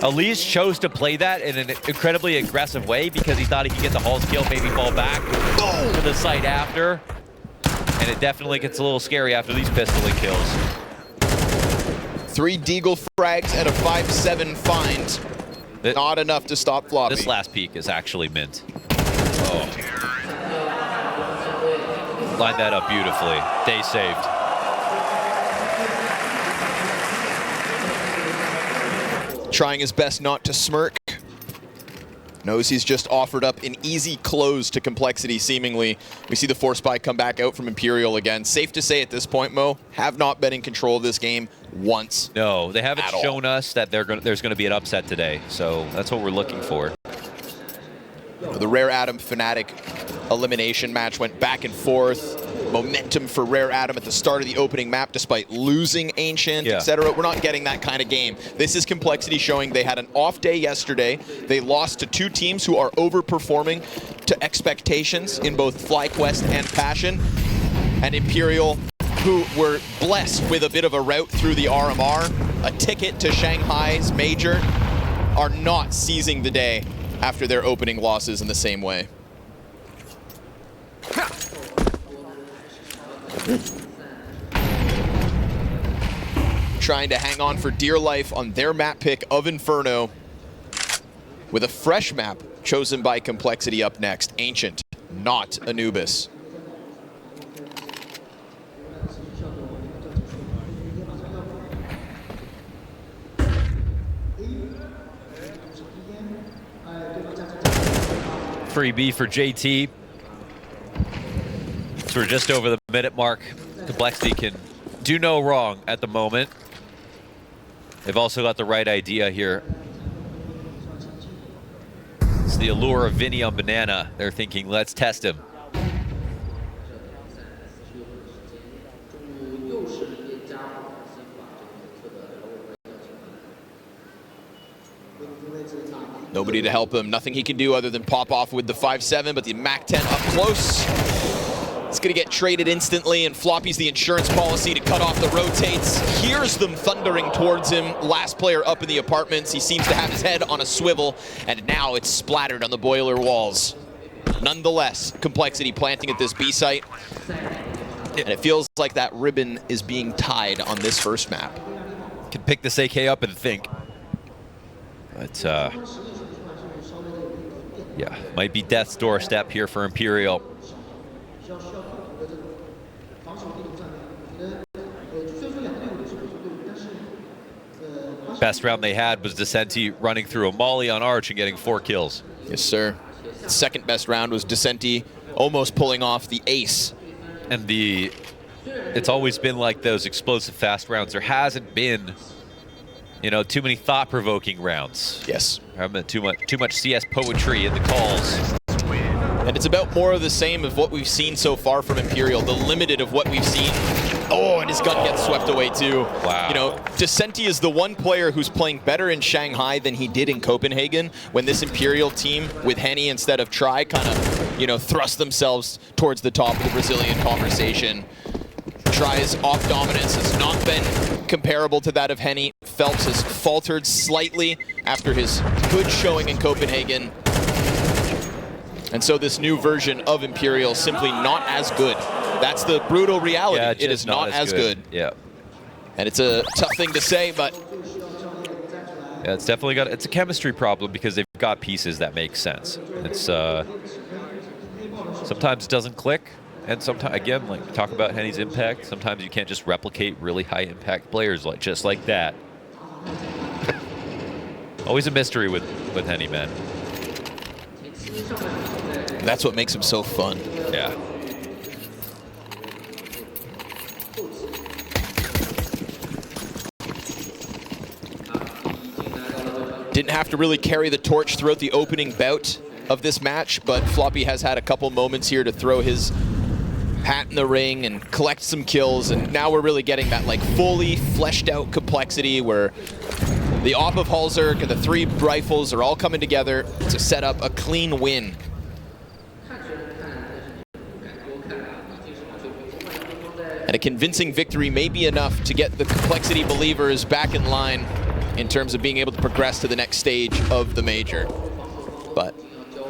Elise chose to play that in an incredibly aggressive way because he thought he could get the hallzerk, maybe fall back to the site after. And it definitely gets a little scary after these pistoling kills. 3 Deagle frags and a 5-7 find. Not enough to stop Floppy. This last peek is actually mint. Oh. Lined that up beautifully. Day saved. Trying his best not to smirk. Knows he's just offered up an easy close to Complexity, seemingly. We see the Force Spy come back out from Imperial again. Safe to say at this point, Mo, have not been in control of this game once. No, they haven't shown us that there's going to be an upset today, so that's what we're looking for. The Rare Adam Fnatic elimination match went back and forth. Momentum for Rare Adam at the start of the opening map, despite losing Ancient, etc. We're not getting that kind of game. This is Complexity showing they had an off day yesterday. They lost to 2 teams who are overperforming to expectations in both FlyQuest and Passion. And Imperial, who were blessed with a bit of a route through the RMR, a ticket to Shanghai's major, are not seizing the day after their opening losses in the same way. Trying to hang on for dear life on their map pick of Inferno, with a fresh map chosen by Complexity up next. Ancient, not Anubis. Free B for JT. So we're just over the minute mark. Complexity can do no wrong at the moment. They've also got the right idea here. It's the allure of Vinny on Banana. They're thinking, let's test him. Nobody to help him. Nothing he can do other than pop off with the 5-7, but the MAC-10 up close. It's going to get traded instantly, and Floppy's the insurance policy to cut off the rotates. Hears them thundering towards him. Last player up in the apartments. He seems to have his head on a swivel, and now it's splattered on the boiler walls. Nonetheless, Complexity planting at this B site. And it feels like that ribbon is being tied on this first map. Can pick this AK up and think. But, yeah, might be death's doorstep here for Imperial. Best round they had was Descenti running through a molly on Arch and getting 4 kills. Yes, sir. Second best round was Descenti almost pulling off the ace. And it's always been like those explosive fast rounds. There hasn't been, you know, too many thought-provoking rounds. Yes. There haven't been too much CS poetry in the calls. And it's about more of the same of what we've seen so far from Imperial, the limited of what we've seen. Oh, and his gun gets swept away too. Wow. You know, Descenti is the one player who's playing better in Shanghai than he did in Copenhagen when this Imperial team with Henny instead of Try kind of, you know, thrust themselves towards the top of the Brazilian conversation. Try's off dominance has not been comparable to that of Henny. Phelps has faltered slightly after his good showing in Copenhagen. And so this new version of Imperial simply not as good. That's the brutal reality. Yeah, it is not as good. Yeah. And it's a tough thing to say, but yeah, it's definitely it's a chemistry problem because they've got pieces that make sense. It's sometimes it doesn't click, and sometimes, again, like talk about Henny's impact, sometimes you can't just replicate really high impact players just like that. Always a mystery with Henny, man. That's what makes him so fun. Yeah. Didn't have to really carry the torch throughout the opening bout. of this match, but Floppy has had a couple moments here to throw his hat in the ring and collect some kills, and now we're really getting that like fully fleshed out complexity where the op of hallzerk and the 3 rifles are all coming together to set up a clean win. And a convincing victory may be enough to get the complexity believers back in line in terms of being able to progress to the next stage of the major. But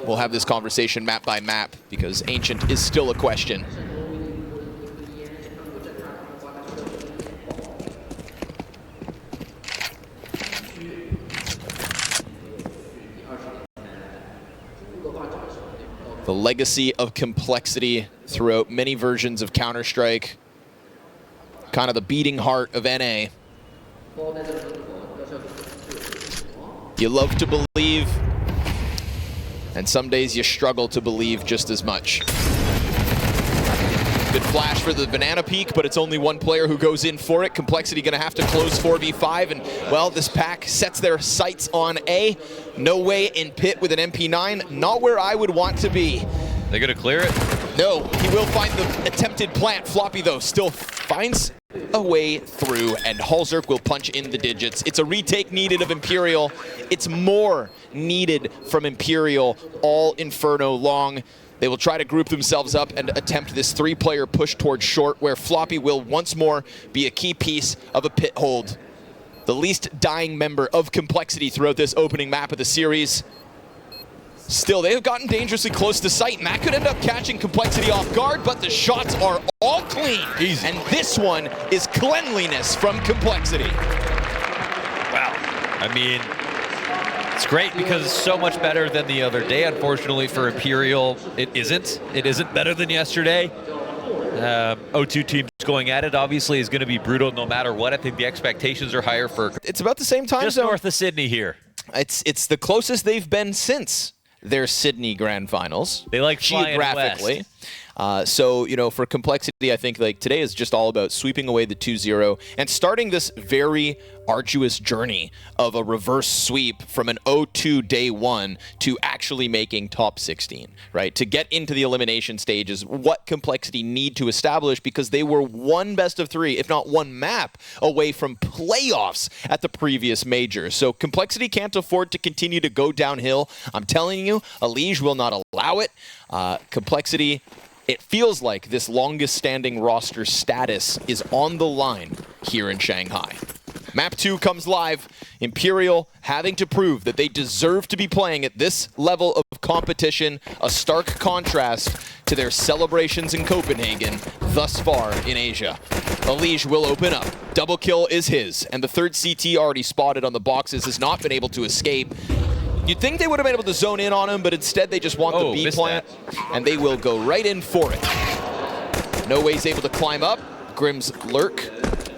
we'll have this conversation map by map because Ancient is still a question. The legacy of complexity throughout many versions of Counter-Strike. Kind of the beating heart of NA. You love to believe, and some days you struggle to believe just as much. Good flash for the banana peek, but it's only one player who goes in for it. Complexity gonna have to close 4v5, and well, this pack sets their sights on A. No way in pit with an MP9, not where I would want to be. They gonna clear it? No, he will find the attempted plant. Floppy, though, still finds a way through, and hallzerk will punch in the digits. It's a retake needed of Imperial. It's more needed from Imperial all Inferno long. They will try to group themselves up and attempt this 3-player push towards short, where Floppy will once more be a key piece of a pit hold. The least dying member of complexity throughout this opening map of the series. Still, they have gotten dangerously close to sight, and that could end up catching complexity off guard, but the shots are all clean. Easy. And this one is cleanliness from complexity. Wow. I mean, it's great because it's so much better than the other day. Unfortunately for Imperial, it isn't. It isn't better than yesterday. O2 teams going at it obviously is going to be brutal no matter what. I think the expectations are higher for... It's about the same time just zone. North of Sydney here. It's the closest they've been since their Sydney Grand Finals. They like flying geographically. west. So, you know, for complexity, I think like today is just all about sweeping away the 2-0 and starting this very arduous journey of a reverse sweep from an 0-2 day 1 to actually making top 16, right? To get into the elimination stage is what complexity need to establish, because they were one best of 3, if not one map, away from playoffs at the previous major. So complexity can't afford to continue to go downhill. I'm telling you, Elimination will not allow it. Complexity, it feels like this longest standing roster status is on the line here in Shanghai. Map 2 comes live. Imperial having to prove that they deserve to be playing at this level of competition, a stark contrast to their celebrations in Copenhagen thus far in Asia. Elimination will open up. Double kill is his, and the third CT already spotted on the boxes has not been able to escape. You'd think they would have been able to zone in on him, but instead they just want the B plant, and they will go right in for it. No way he's able to climb up. Grim's lurk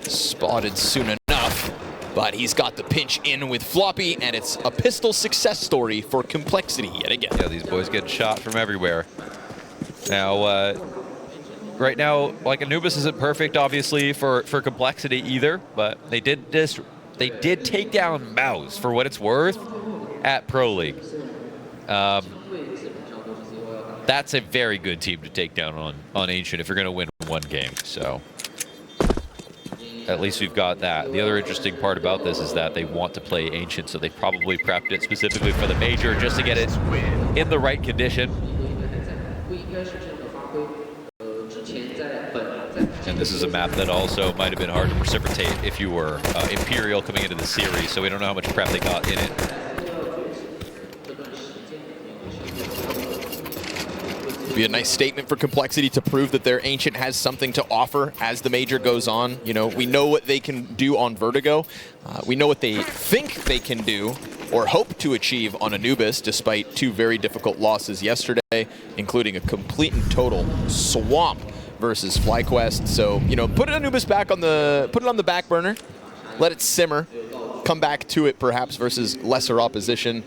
spotted soon enough, but he's got the pinch in with Floppy, and it's a pistol success story for complexity yet again. Yeah, these boys getting shot from everywhere. Now, right now, like Anubis isn't perfect, obviously, for complexity either, but they did take down MongolZ for what it's worth at Pro League. That's a very good team to take down on Ancient if you're going to win one game. So at least we've got that. The other interesting part about this is that they want to play Ancient, so they probably prepped it specifically for the major just to get it in the right condition. And this is a map that also might have been hard to precipitate if you were Imperial coming into the series, so we don't know how much prep they got in it. Be a nice statement for complexity to prove that their Ancient has something to offer as the major goes on. You know, we know what they can do on Vertigo. We know what they think they can do or hope to achieve on Anubis, despite 2 very difficult losses yesterday, including a complete and total swamp versus FlyQuest. So, you know, put Anubis back on put it on the back burner, let it simmer, come back to it perhaps versus lesser opposition.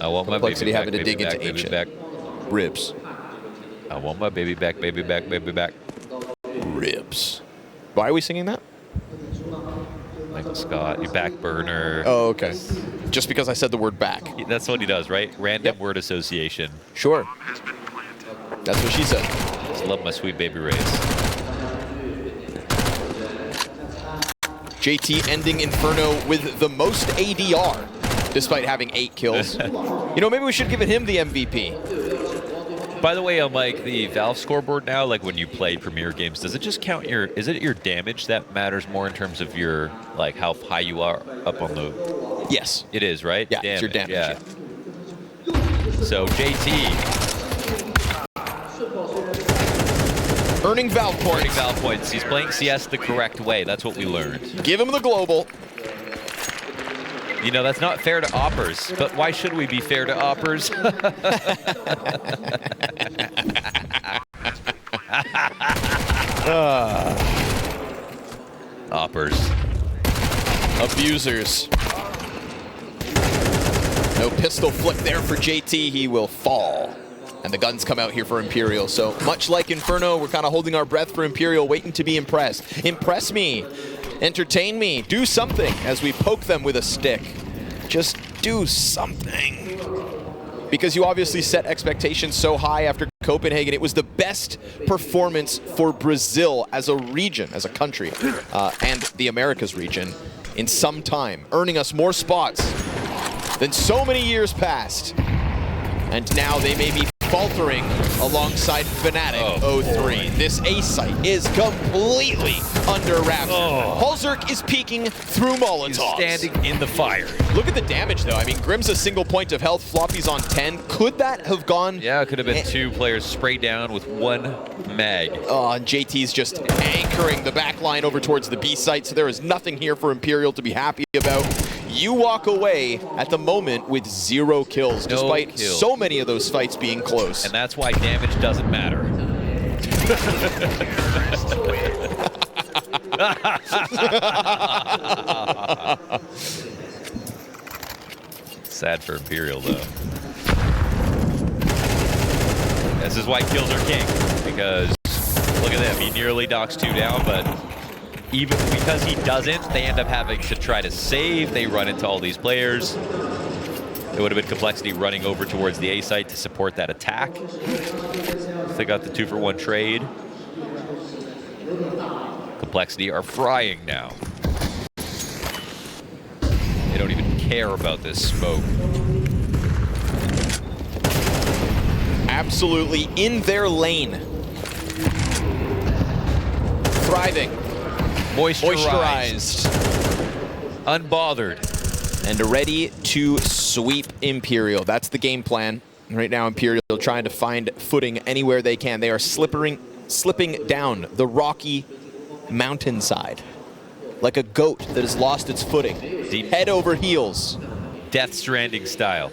I want my complexity baby having back, to dig baby into back, Ancient. baby back. Ribs. I want my baby back, baby back, baby back. Ribs. Why are we singing that? Like Michael Scott. You back burner. Oh, okay. Just because I said the word back. That's what he does, right? Random word association. Sure. That's what she said. Just love my sweet baby rays. JT ending Inferno with the most ADR, despite having 8 kills. You know, maybe we should give him the MVP. By the way, on like the Valve scoreboard now, like when you play Premier games, does it just count your, is it your damage that matters more in terms of your, like how high you are up on the... Yes. It is, right? Yeah, it's your damage. Yeah. So JT... Earning Valve points. Earning Valve points. He's playing CS the correct way. That's what we learned. Give him the global. You know, that's not fair to oppers, but why should we be fair to oppers? Oppers. Abusers. No pistol flick there for JT. He will fall. And the guns come out here for Imperial. So much like Inferno, we're kind of holding our breath for Imperial, waiting to be impressed. Impress me. Entertain me. Do something as we poke them with a stick. Just do something. Because you obviously set expectations so high after Copenhagen. It was the best performance for Brazil as a region, as a country, and the Americas region in some time, earning us more spots than so many years past. And now they may be faltering alongside Fnatic 0-3. This A site is completely under wraps. hallzerk is peeking through MongolZ. Standing in the fire. Look at the damage though. I mean, Grim's a single point of health, Floppy's on 10. Could that have gone? Yeah, it could have been 2 players sprayed down with 1 mag. And JT's just anchoring the back line over towards the B site, so there is nothing here for Imperial to be happy about. You walk away at the moment with 0 kills, despite so many of those fights being close. And that's why damage doesn't matter. Sad for Imperial, though. This is why kills are king, because look at them. He nearly knocks 2 down, but even because he doesn't, they end up having to try to save. They run into all these players. It would have been Complexity running over towards the A site to support that attack. They got the 2-for-1 trade. Complexity are frying now. They don't even care about this smoke. Absolutely in their lane. Thriving. Moisturized. Unbothered. And ready to sweep Imperial. That's the game plan. Right now, Imperial trying to find footing anywhere they can. They are slipping down the rocky mountainside like a goat that has lost its footing. Deep. Head over heels. Death Stranding style.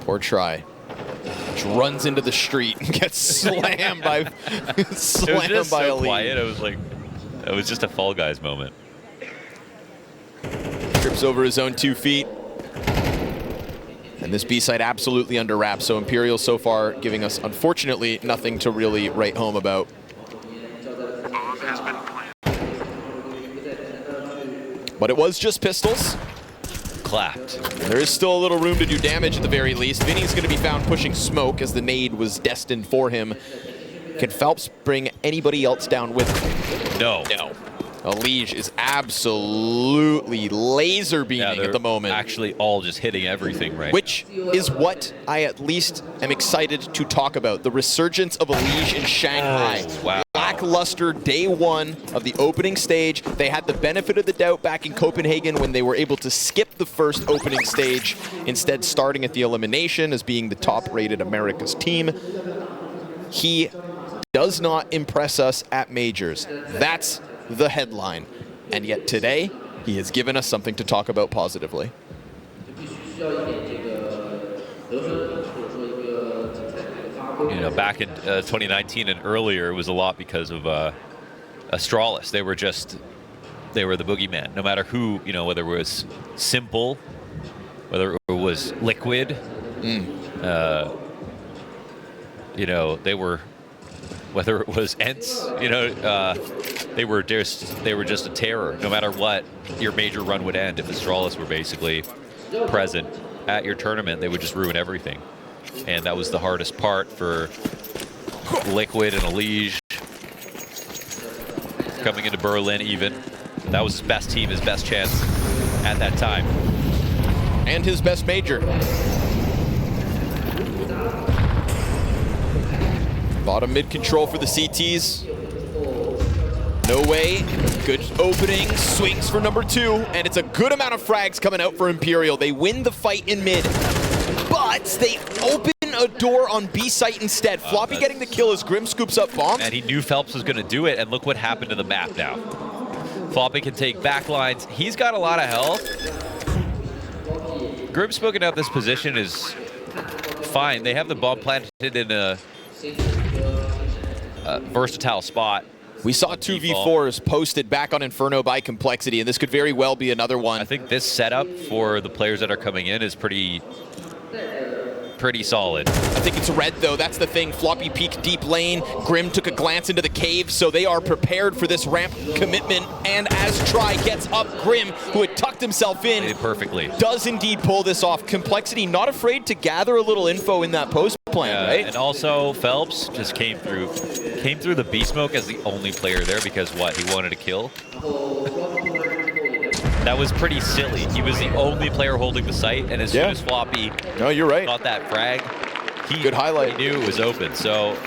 Poor try. Just runs into the street and gets slammed by It was just by so Elite. quiet. I was like, it was just a Fall Guys moment. Trips over his own 2 feet. And this B site absolutely under wraps. So Imperial so far giving us, unfortunately, nothing to really write home about. But it was just pistols. Clapped. And there is still a little room to do damage at the very least. Vinny's going to be found pushing smoke as the nade was destined for him. Can Phelps bring anybody else down with him? No. No. Liege is absolutely laser beaming at the moment. Actually all just hitting everything right Which is what I at least am excited to talk about. The resurgence of Liege in Shanghai. Oh, wow. Lackluster day 1 of the opening stage. They had the benefit of the doubt back in Copenhagen when they were able to skip the first opening stage, instead starting at the elimination as being the top-rated America's team. He does not impress us at majors. That's the headline. And yet today, he has given us something to talk about positively. You know, back in 2019 and earlier, it was a lot because of Astralis. They were the boogeyman. No matter who, you know, whether it was Simple, whether it was Liquid, you know, they were whether it was Ents, you know, they were just a terror. No matter what, your major run would end if Astralis were basically present at your tournament. They would just ruin everything, and that was the hardest part for Liquid and Elige coming into Berlin. Even that was his best team, his best chance at that time, and his best major. Bottom mid control for the CTs. No way. Good opening. Swings for number 2. And it's a good amount of frags coming out for Imperial. They win the fight in mid. But they open a door on B site instead. Floppy getting the kill as Grim scoops up bomb. And he knew Phelps was going to do it. And look what happened to the map now. Floppy can take backlines. He's got a lot of health. Grim smoking out this position is fine. They have the bomb planted in a versatile spot. We saw 2v4s posted back on Inferno by Complexity, and this could very well be another one. I think this setup for the players that are coming in is pretty solid. I think it's red, though. That's the thing. Floppy peeked deep lane. Grim took a glance into the cave, so they are prepared for this ramp commitment. And as Try gets up, Grim, who had tucked himself in, perfectly, does indeed pull this off. Complexity not afraid to gather a little info in that post plan, right? And also Phelps just came through the B smoke as the only player there because what? He wanted to kill. That was pretty silly. He was the only player holding the site, and as soon as Floppy you're right. got that frag, good highlight. He knew it was open. So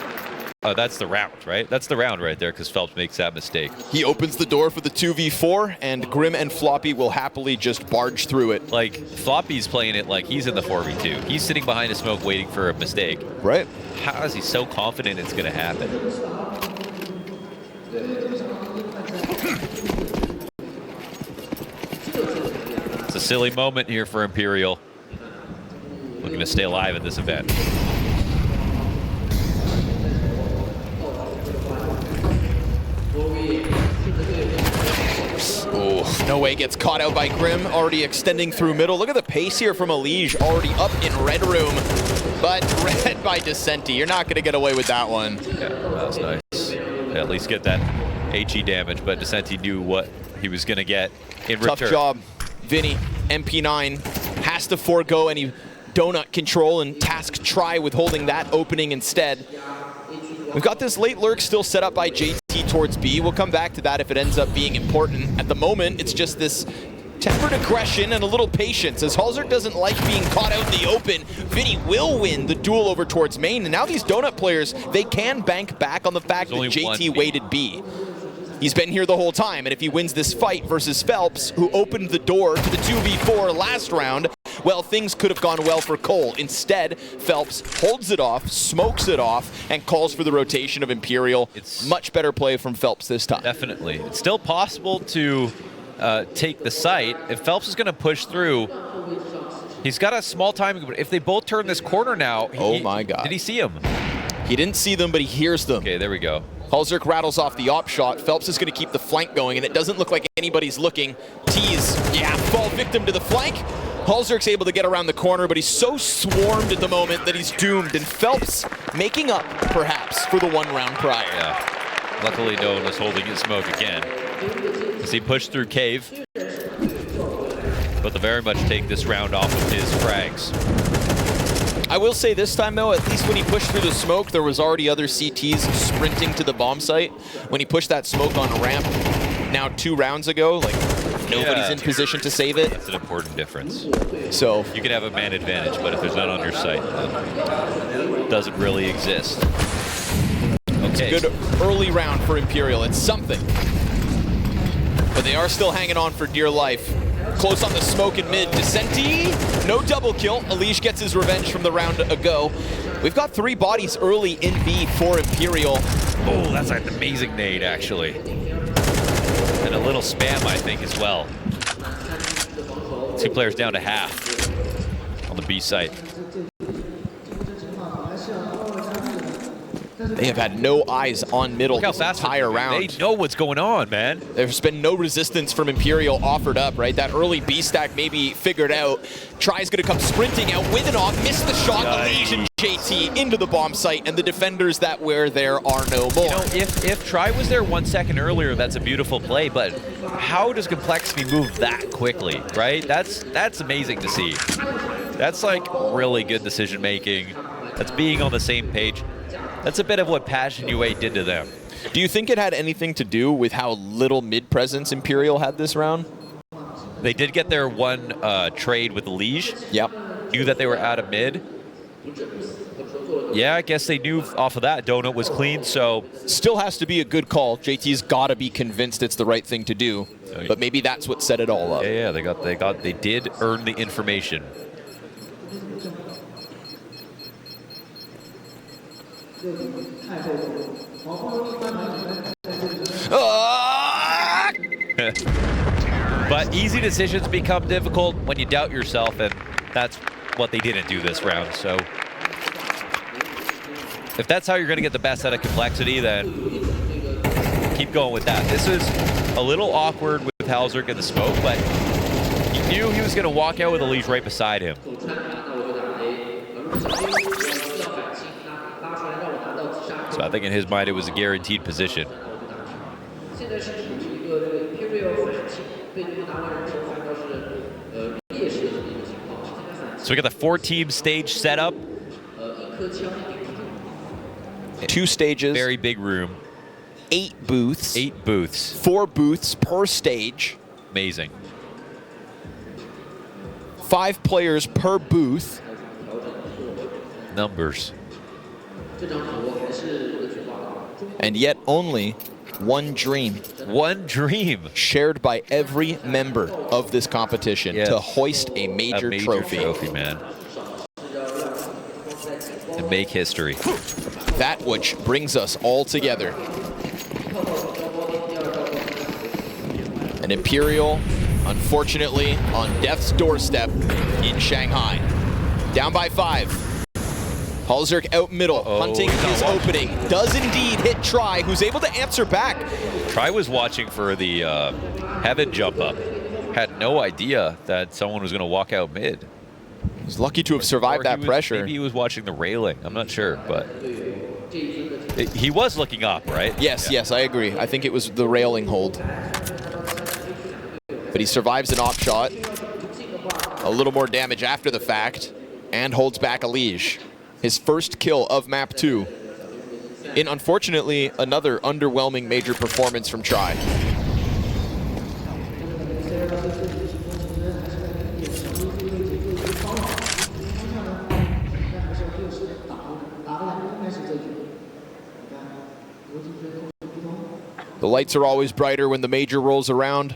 that's the round, right? That's the round right there because Phelps makes that mistake. He opens the door for the 2v4, and Grim and Floppy will happily just barge through it. Like, Floppy's playing it like he's in the 4v2. He's sitting behind a smoke waiting for a mistake. Right. How is he so confident it's going to happen? It's a silly moment here for Imperial. Looking to stay alive at this event. Oh, no way, gets caught out by Grim, already extending through middle. Look at the pace here from Elige, already up in red room. But red by Descenti. You're not going to get away with that one. Yeah, that was nice. At least get that HE damage, but Descenti knew what he was going to get in return. Tough job. Vinny, MP9, has to forego any donut control and task Try with holding that opening instead. We've got this late lurk still set up by JT towards B. We'll come back to that if it ends up being important. At the moment, it's just this tempered aggression and a little patience, as hallzerk doesn't like being caught out in the open. Vinny will win the duel over towards main, and now these donut players, they can bank back on the fact that JT waited B. He's been here the whole time, and if he wins this fight versus Phelps, who opened the door to the 2v4 last round, well, things could have gone well for Cole. Instead, Phelps holds it off, smokes it off, and calls for the rotation of Imperial. It's much better play from Phelps this time. Definitely. It's still possible to take the site. If Phelps is going to push through, he's got a small timing, but if they both turn this corner now... Oh my God. Did he see him? He didn't see them, but he hears them. Okay, there we go. hallzerk rattles off the op shot. Phelps is going to keep the flank going, and it doesn't look like anybody's looking. Tease, fall victim to the flank. hallzerk's able to get around the corner, but he's so swarmed at the moment that he's doomed, and Phelps making up, perhaps, for the 1 round prior. Yeah. Luckily, no one was holding his smoke again. As he pushed through cave, but they'll very much take this round off of his frags. I will say this time, though, at least when he pushed through the smoke, there was already other CTs sprinting to the bomb site. When he pushed that smoke on ramp, now 2 rounds ago, like, nobody's in position to save it. That's an important difference. So you can have a man advantage, but if there's none on your site, it doesn't really exist. Okay. It's a good early round for Imperial. It's something. But they are still hanging on for dear life. Close on the smoke in mid. Descenti, no double kill. Elige gets his revenge from the round ago. We've got 3 bodies early in B for Imperial. Oh, that's an amazing nade, actually. And a little spam, I think, as well. 2 players down to half on the B site. They have had no eyes on middle this entire round. They know what's going on, man. There's been no resistance from Imperial offered up, right? That early B stack maybe figured out. Try's gonna come sprinting out with an off, missed the shot, Elimination JT into the bomb site, and the defenders that were there are no more. You know, if Try was there 1 second earlier, that's a beautiful play, but how does Complexity move that quickly, right? That's amazing to see. That's like really good decision making. That's being on the same page. That's a bit of what Passion UA did to them. Do you think it had anything to do with how little mid-presence Imperial had this round? They did get their one trade with Liege. Yep. Knew that they were out of mid. Yeah, I guess they knew off of that Donut was clean, so... Still has to be a good call. JT's got to be convinced it's the right thing to do. But maybe that's what set it all up. Yeah, they did earn the information. But easy decisions become difficult when you doubt yourself, and that's what they didn't do this round. So if that's how you're going to get the best out of Complexity, then keep going with that. This is a little awkward with hallzerk in the smoke, but you knew he was going to walk out with a leash right beside him. So I think in his mind it was a guaranteed position. So we got the 4-team stage set up. 2 stages. Very big room. 8 booths. 8 booths. 4 booths per stage. Amazing. 5 players per booth. Numbers. And yet only one dream. One dream. Shared by every member of this competition to hoist a major trophy, man. And make history. That which brings us all together. An Imperial, unfortunately, on death's doorstep in Shanghai. Down by 5. hallzerk out middle, hunting his opening. Does indeed hit Try, who's able to answer back. Try was watching for the heaven jump up. Had no idea that someone was going to walk out mid. He's lucky to have survived that pressure. Maybe he was watching the railing. I'm not sure, but he was looking up, right? Yes, yes, I agree. I think it was the railing hold. But he survives an op shot. A little more damage after the fact, and holds back a Liege. His first kill of map 2. In, unfortunately, another underwhelming major performance from Try. The lights are always brighter when the major rolls around.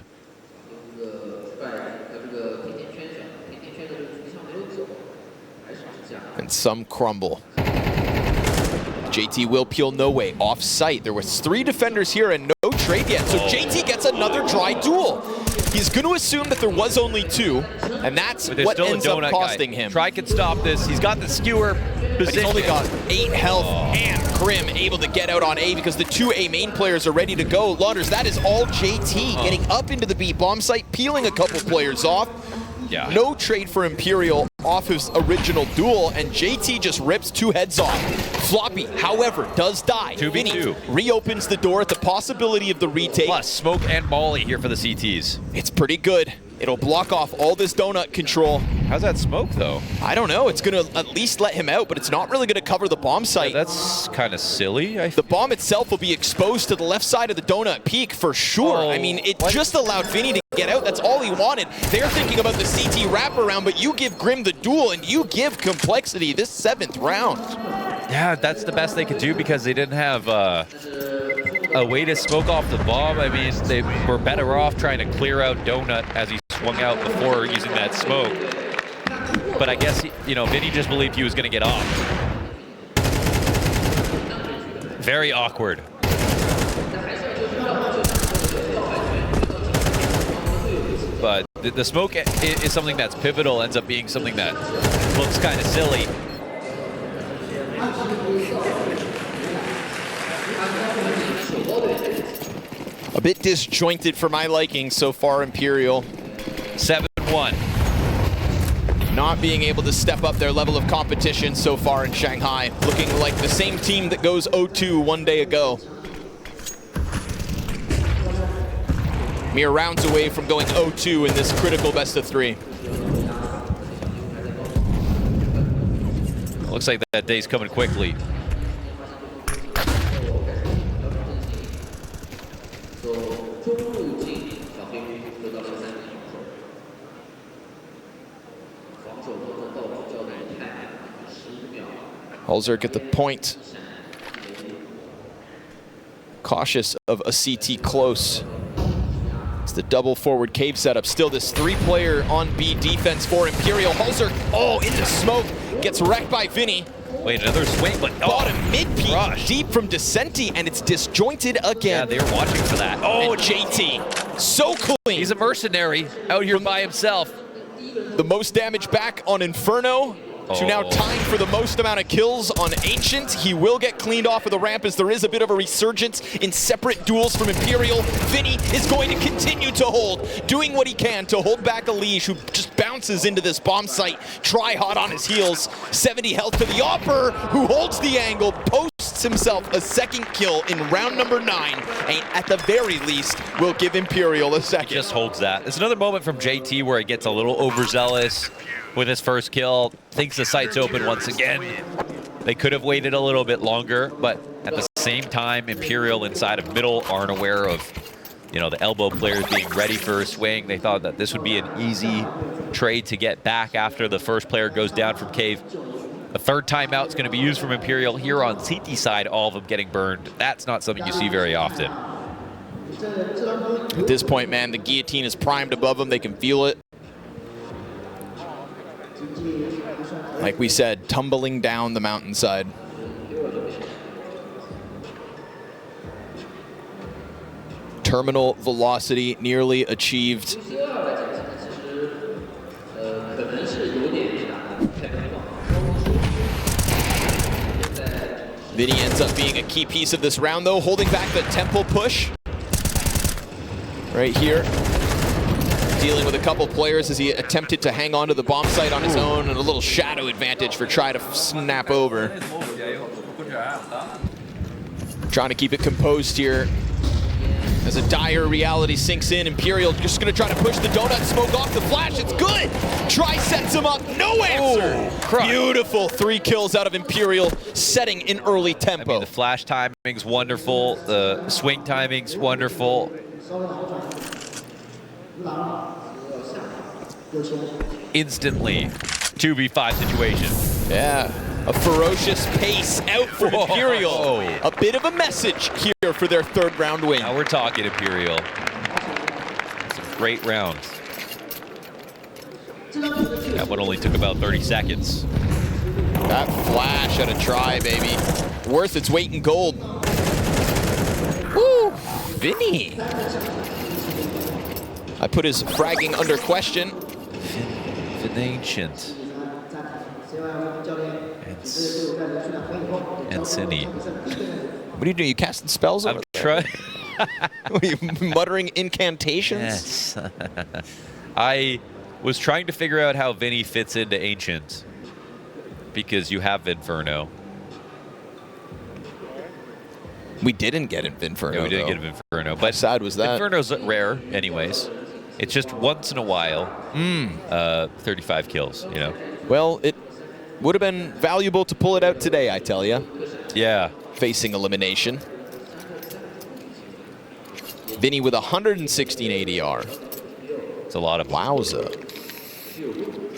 And some crumble. JT will peel no way off site. There was 3 defenders here and no trade yet. So JT gets another dry duel. He's going to assume that there was only 2, and that's what ends up costing him. Try can stop this. He's got the skewer position. But he's only got 8 health, and Grim able to get out on A because the 2 A main players are ready to go. Launders, that is all JT getting up into the B bomb site, peeling a couple players off. Yeah. No trade for Imperial off his original duel, and JT just rips 2 heads off. Floppy, however, does die. Vinny reopens the door at the possibility of the retake. Plus, Smoke and Molly here for the CTs. It's pretty good. It'll block off all this donut control. How's that Smoke, though? I don't know. It's going to at least let him out, but it's not really going to cover the bomb site. Yeah, that's kind of silly. The bomb itself will be exposed to the left side of the donut peak for sure. I mean, it just allowed Vinny to get out. That's all he wanted. They're thinking about the CT wraparound, but you give Grim the duel, and you give Complexity this 7th round. Yeah, that's the best they could do because they didn't have a way to smoke off the bomb. I mean, they were better off trying to clear out Donut as he swung out before using that smoke. But I guess, you know, Vinny just believed he was going to get off. Very awkward. But the smoke is something that's pivotal, ends up being something that looks kind of silly. A bit disjointed for my liking so far, Imperial. 7-1. Not being able to step up their level of competition so far in Shanghai. Looking like the same team that goes 0-2 one day ago. Mere rounds away from going 0-2 in this critical best of 3. Looks like that day's coming quickly. hallzerk at the point. Cautious of a CT close. It's the double forward cave setup. Still this 3-player on B defense for Imperial. hallzerk, oh, in the smoke. Gets wrecked by Vinny. Wait, another swing, but bottom mid-peak deep from Descenti, and it's disjointed again. Yeah, they were watching for that. Oh, and JT, so clean. He's a mercenary out here by himself. The most damage back on Inferno. To now tying for the most amount of kills on Ancient. He will get cleaned off of the ramp as there is a bit of a resurgence in separate duels from Imperial. Vinny is going to continue to hold, doing what he can to hold back Elige, who just bounces into this bomb site, try hot on his heels. 70 health to the Opper, who holds the angle, posts himself a second kill in round number 9, and at the very least will give Imperial a second. He just holds that. It's another moment from JT where he gets a little overzealous with his first kill, thinks the site's open once again. They could have waited a little bit longer, but at the same time, Imperial inside of middle aren't aware of, you know, the elbow players being ready for a swing. They thought that this would be an easy trade to get back after the first player goes down from cave. A third timeout is going to be used from Imperial here on CT side, all of them getting burned. That's not something you see very often. At this point, man, the guillotine is primed above them. They can feel it. Like we said, tumbling down the mountainside. Terminal velocity nearly achieved. Vinny ends up being a key piece of this round, though, holding back the tempo push. Right here. Dealing with a couple players as he attempted to hang on to the bomb site on his own, and a little shadow advantage for try to snap over. Trying to keep it composed here. As a dire reality sinks in, Imperial just gonna try to push the donut smoke off the flash. It's good. Try sets him up, no answer. Ooh, beautiful 3 kills out of Imperial, setting in early tempo. I mean, the flash timing's wonderful. The swing timing's wonderful. Instantly 2v5 situation. Yeah, a ferocious pace out for Imperial. A bit of a message here for their 3rd round win. Now we're talking Imperial. Some great rounds. That one only took about 30 seconds. That flash at a try, baby. Worth its weight in gold. Woo, Vinny. I put his fragging under question. Ancient. And Cindy. What are you doing? You casting spells over there? Are you muttering incantations? Yes. I was trying to figure out how Vinny fits into Ancient, because you have Inferno. We didn't get Inferno. Yeah, we didn't get Inferno. But how sad was that? Inferno's rare, anyways. It's just once in a while. 35 kills, you know. Well, it would have been valuable to pull it out today, I tell you. Yeah. Facing elimination. Vinny with 116 ADR. It's a lot of wowza.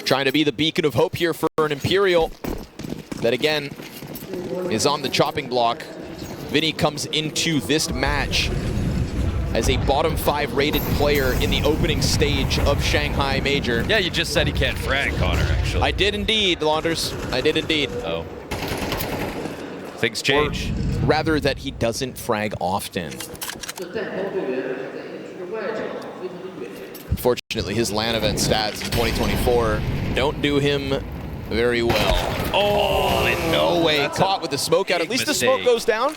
Trying to be the beacon of hope here for an Imperial that, again, is on the chopping block. Vinny comes into this match as a bottom 5 rated player in the opening stage of Shanghai Major. Yeah, you just said he can't frag, Connor, actually. I did indeed, Launders. I did indeed. Oh. Things change. Or rather that he doesn't frag often. Fortunately, his LAN event stats in 2024 don't do him very well. Oh, in no way. Caught with the smoke out. At least the smoke goes down.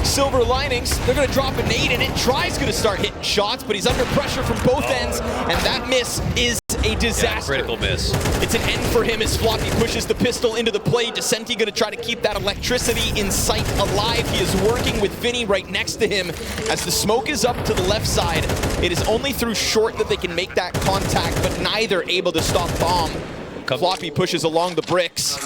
Silver linings, they're gonna drop a nade and it. Try's gonna start hitting shots, but he's under pressure from both ends, and that miss is a disaster. Yeah, critical miss. It's an end for him as Floppy pushes the pistol into the play. Descenti gonna try to keep that electricity in sight alive. He is working with Vinny right next to him. As the smoke is up to the left side, it is only through short that they can make that contact, but neither able to stop bomb. Floppy pushes along the bricks.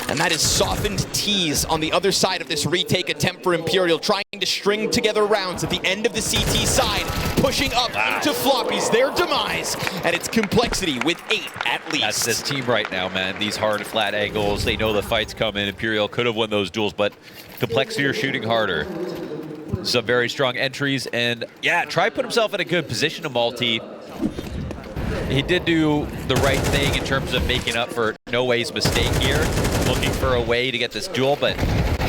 And that is softened tease on the other side of this retake attempt for Imperial, trying to string together rounds at the end of the CT side, pushing up into Floppy's, their demise, and it's Complexity with 8 at least. That's this team right now, man. These hard, flat angles, they know the fight's coming. Imperial could have won those duels, but Complexity are shooting harder. Some very strong entries, and yeah, Try put himself in a good position to multi. He did do the right thing in terms of making up for No Way's mistake here, looking for a way to get this duel, but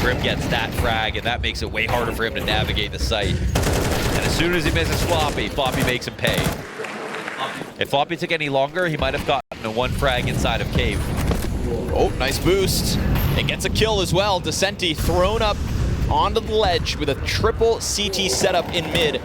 Grim gets that frag, and that makes it way harder for him to navigate the site. And as soon as he misses Floppy, Floppy makes him pay. If Floppy took any longer, he might have gotten a 1 frag inside of Cave. Oh, nice boost. It gets a kill as well. Descenti thrown up onto the ledge with a triple CT setup in mid.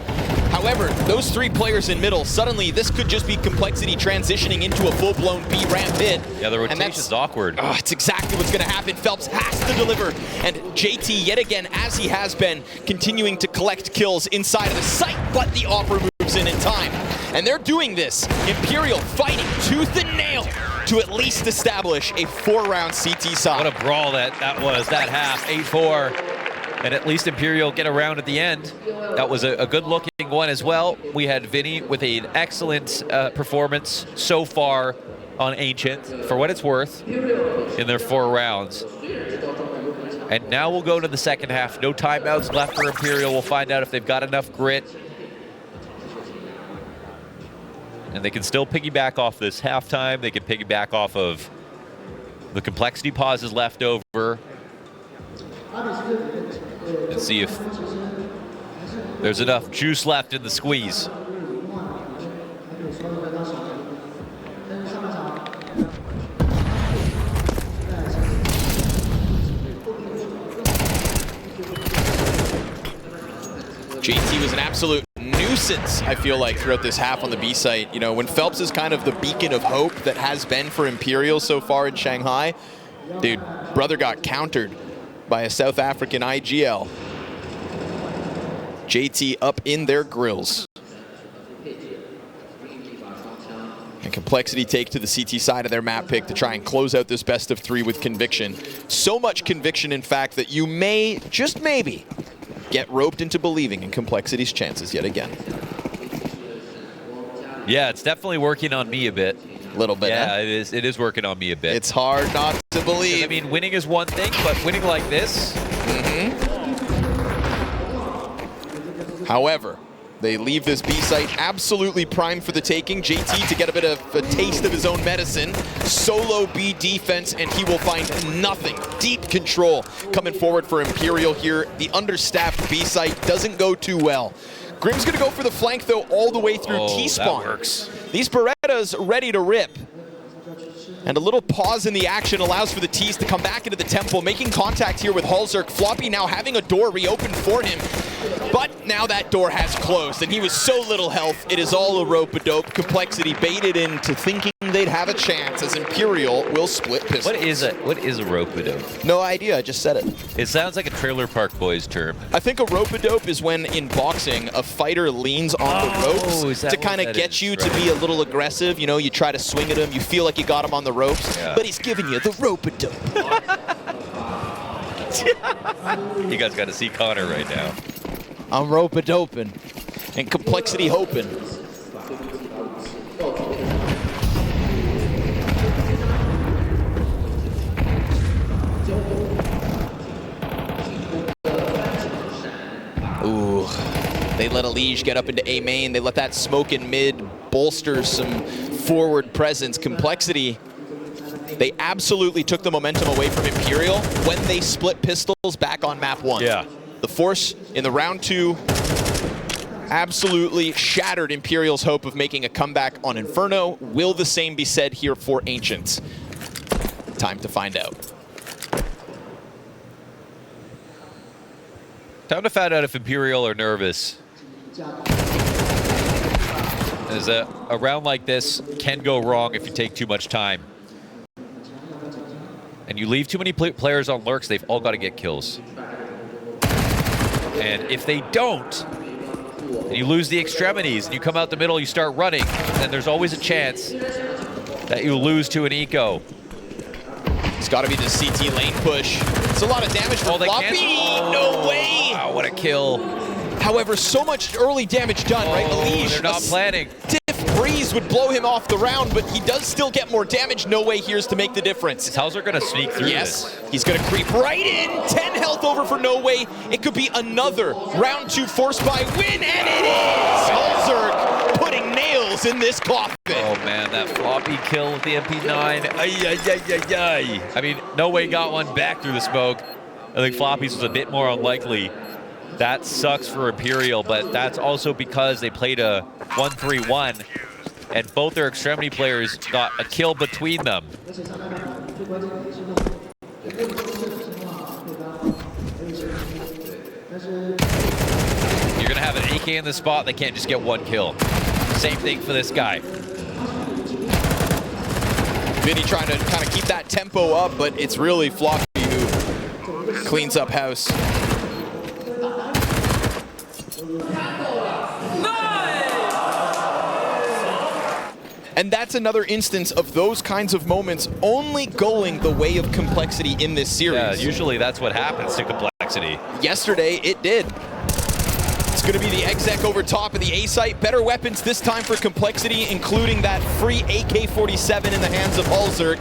However, those 3 players in middle, suddenly this could just be Complexity transitioning into a full-blown B ramp mid. Yeah, the rotation's awkward. It's exactly what's gonna happen. Phelps has to deliver, and JT, yet again, as he has been, continuing to collect kills inside of the site, but the offer moves in time. And they're doing this. Imperial fighting tooth and nail to at least establish a 4-round CT side. What a brawl that was, that half, 8-4. And at least Imperial get around at the end. That was a good-looking one as well. We had Vinny with an excellent performance so far on Ancient, for what it's worth, in their 4 rounds. And now we'll go to the second half. No timeouts left for Imperial. We'll find out if they've got enough grit. And they can still piggyback off this halftime. They can piggyback off of the Complexity pauses left over. And see if there's enough juice left in the squeeze. JT was an absolute nuisance, I feel like, throughout this half on the B site. You know, when Phelps is kind of the beacon of hope that has been for Imperial so far in Shanghai, dude, brother got countered by a South African IGL. JT up in their grills. And Complexity take to the CT side of their map pick to try and close out this best of 3 with conviction. So much conviction, in fact, that you may, just maybe, get roped into believing in Complexity's chances yet again. Yeah, it's definitely working on me a bit. Little bit, yeah, huh? it is working on me a bit. It's hard not to believe. I mean, winning is one thing, but winning like this. However, they leave this B site absolutely primed for the taking. JT to get a bit of a taste of his own medicine. Solo B defense, and he will find nothing. Deep control coming forward for Imperial here. The understaffed B site doesn't go too well. Grim's gonna go for the flank though, all the way through T-spawn. That works. These Berettas ready to rip. And a little pause in the action allows for the T's to come back into the temple, making contact here with hallzerk. Floppy now having a door reopened for him. But now that door has closed, and he was so little health, it is all a rope-a-dope. Complexity baited into thinking they'd have a chance as Imperial will split pistols. What is a rope-a-dope? No idea, I just said it. It sounds like a Trailer Park Boys term. I think a rope-a-dope is when in boxing, a fighter leans on the ropes to kind of get you to be a little aggressive. You know, you try to swing at him, you feel like you got him on the ropes, but he's giving you the rope-a-dope. You guys got to see Connor right now. I'm rope-a-doping and Complexity hoping. Ooh, they let Elige get up into A main. They let that smoke in mid bolster some forward presence. Complexity, they absolutely took the momentum away from Imperial when they split pistols back on map 1. Yeah. The Force in the round 2 absolutely shattered Imperial's hope of making a comeback on Inferno. Will the same be said here for Ancient? Time to find out. Time to find out if Imperial are nervous. As a round like this can go wrong if you take too much time. And you leave too many players on lurks, they've all got to get kills. And if they don't, and you lose the extremities, and you come out the middle, you start running, then there's always a chance that you lose to an eco. It's got to be the CT lane push. It's a lot of damage for Floppy. No way! Wow, what a kill. However, so much early damage done, right? Elimination, they're not planning. Stiff breeze would blow him off the round, but he does still get more damage. No way here's to make the difference. Is hallzerk going to sneak through this? He's going to creep right in. 10 health over for No Way. It could be another round 2 force buy win, and it is! hallzerk putting nails in this coffin. Oh man, that floppy kill with the MP9. Ay. I mean, No Way got one back through the smoke. I think Floppy's was a bit more unlikely. That sucks for Imperial, but that's also because they played a 1-3-1, and both their extremity players got a kill between them. You're gonna have an AK in the spot, they can't just get one kill. Same thing for this guy. Vinny trying to kind of keep that tempo up, but it's really Floppy who cleans up house. And that's another instance of those kinds of moments only going the way of complexity in this series. Yeah, usually that's what happens to complexity. Yesterday, it did. It's going to be the exec over top of the A site. Better weapons this time for complexity, including that free AK-47 in the hands of hallzerk.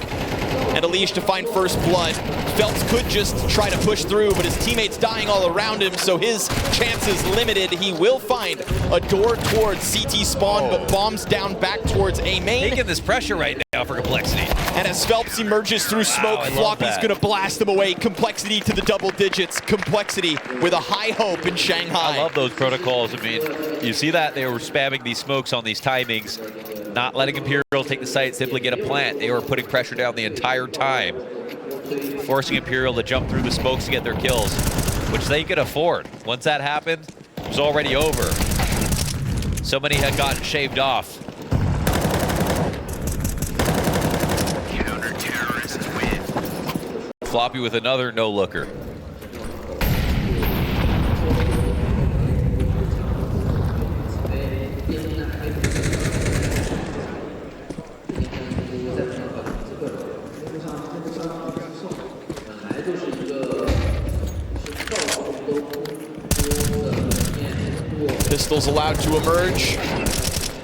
And Elimination to find first blood. Phelps could just try to push through, but his teammates dying all around him, so his chances limited. He will find a door towards CT spawn, but bombs down back towards A main. Taking this pressure right now for complexity. And as Phelps emerges through smoke, Floppy's going to blast them away. Complexity to the double digits. Complexity with a high hope in Shanghai. I love those protocols. I mean, you see that they were spamming these smokes on these timings, not letting Imperial take the site, simply get a plant. They were putting pressure down the entire time, forcing Imperial to jump through the smokes to get their kills, which they could afford. Once that happened, it was already over. So many had gotten shaved off. Counter-terrorists win. Floppy with another no-looker. Pistols allowed to emerge,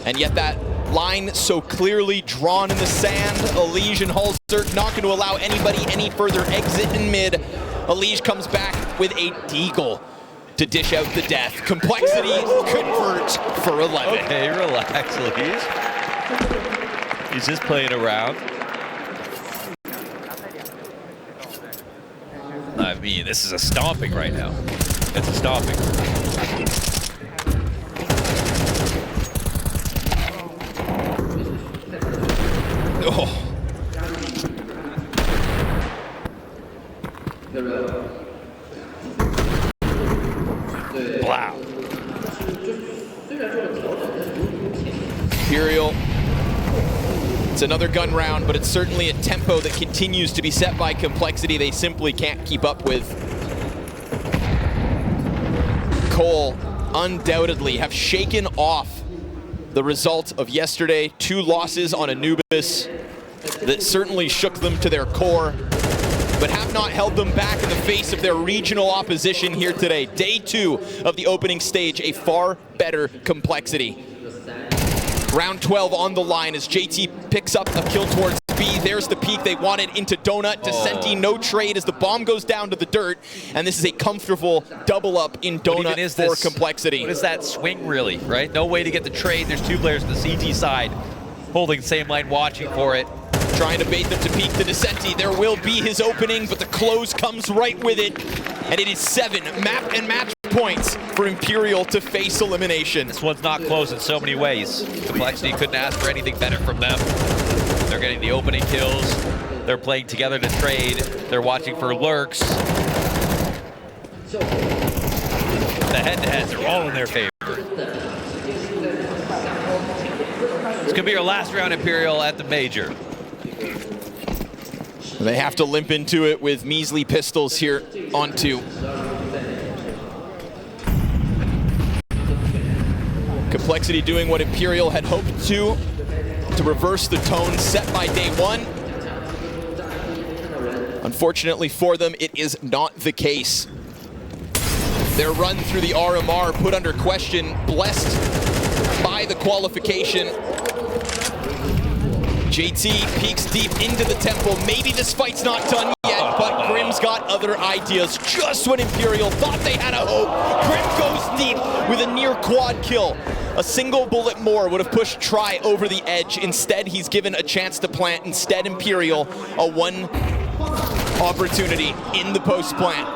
and yet that line so clearly drawn in the sand. Elimination and hallzerk not going to allow anybody any further exit in mid. Elimination comes back with a deagle to dish out the death. Complexity convert for 11. Okay, relax, Elimination. He's just playing around. I mean, this is a stomping right now. It's a stomping. Oh. Wow. Imperial. It's another gun round, but it's certainly a tempo that continues to be set by complexity they simply can't keep up with. Cole undoubtedly have shaken off the result of yesterday. 2 losses on Anubis that certainly shook them to their core, but have not held them back in the face of their regional opposition here today. Day 2 of the opening stage, a far better complexity. Round 12 on the line as JT picks up a kill towards B. There's the peek they wanted into Donut. Descenti, no trade as the bomb goes down to the dirt. And this is a comfortable double up in Donut for complexity. What is that swing really, right? No way to get the trade. There's 2 players on the CT side holding the same line, watching for it. Trying to bait them to peek to Descenti. There will be his opening, but the close comes right with it. And it is 7 map and match points for Imperial to face elimination. This one's not close in so many ways. Complexity couldn't ask for anything better from them. They're getting the opening kills. They're playing together to trade. They're watching for lurks. the head-to-heads are all in their favor. This could be your last round, Imperial, at the Major. They have to limp into it with measly pistols here on 2. Complexity doing what Imperial had hoped to reverse the tone set by day 1. Unfortunately for them, it is not the case. Their run through the RMR put under question, blessed by the qualification. JT peeks deep into the temple. Maybe this fight's not done yet, but Grim's got other ideas. Just when Imperial thought they had a hope, Grim goes deep with a near quad kill. A single bullet more would have pushed Tri over the edge. Instead, he's given a chance to plant. Instead, Imperial, a 1 opportunity in the post plant.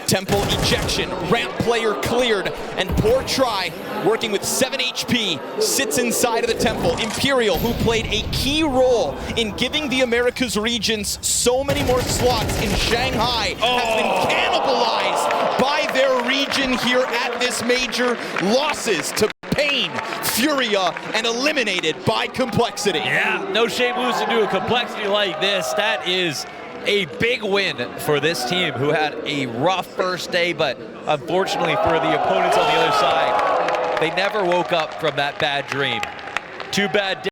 Temple ejection, ramp player cleared, and poor Tri, working with 7 HP, sits inside of the Temple. Imperial, who played a key role in giving the Americas regions so many more slots in Shanghai, has been cannibalized by their region here at this Major. Losses to Pain, FURIA, and eliminated by Complexity. Yeah, no shame losing to a Complexity like this. That is a big win for this team, who had a rough first day, but unfortunately for the opponents on the other side, they never woke up from that bad dream. 2 bad days.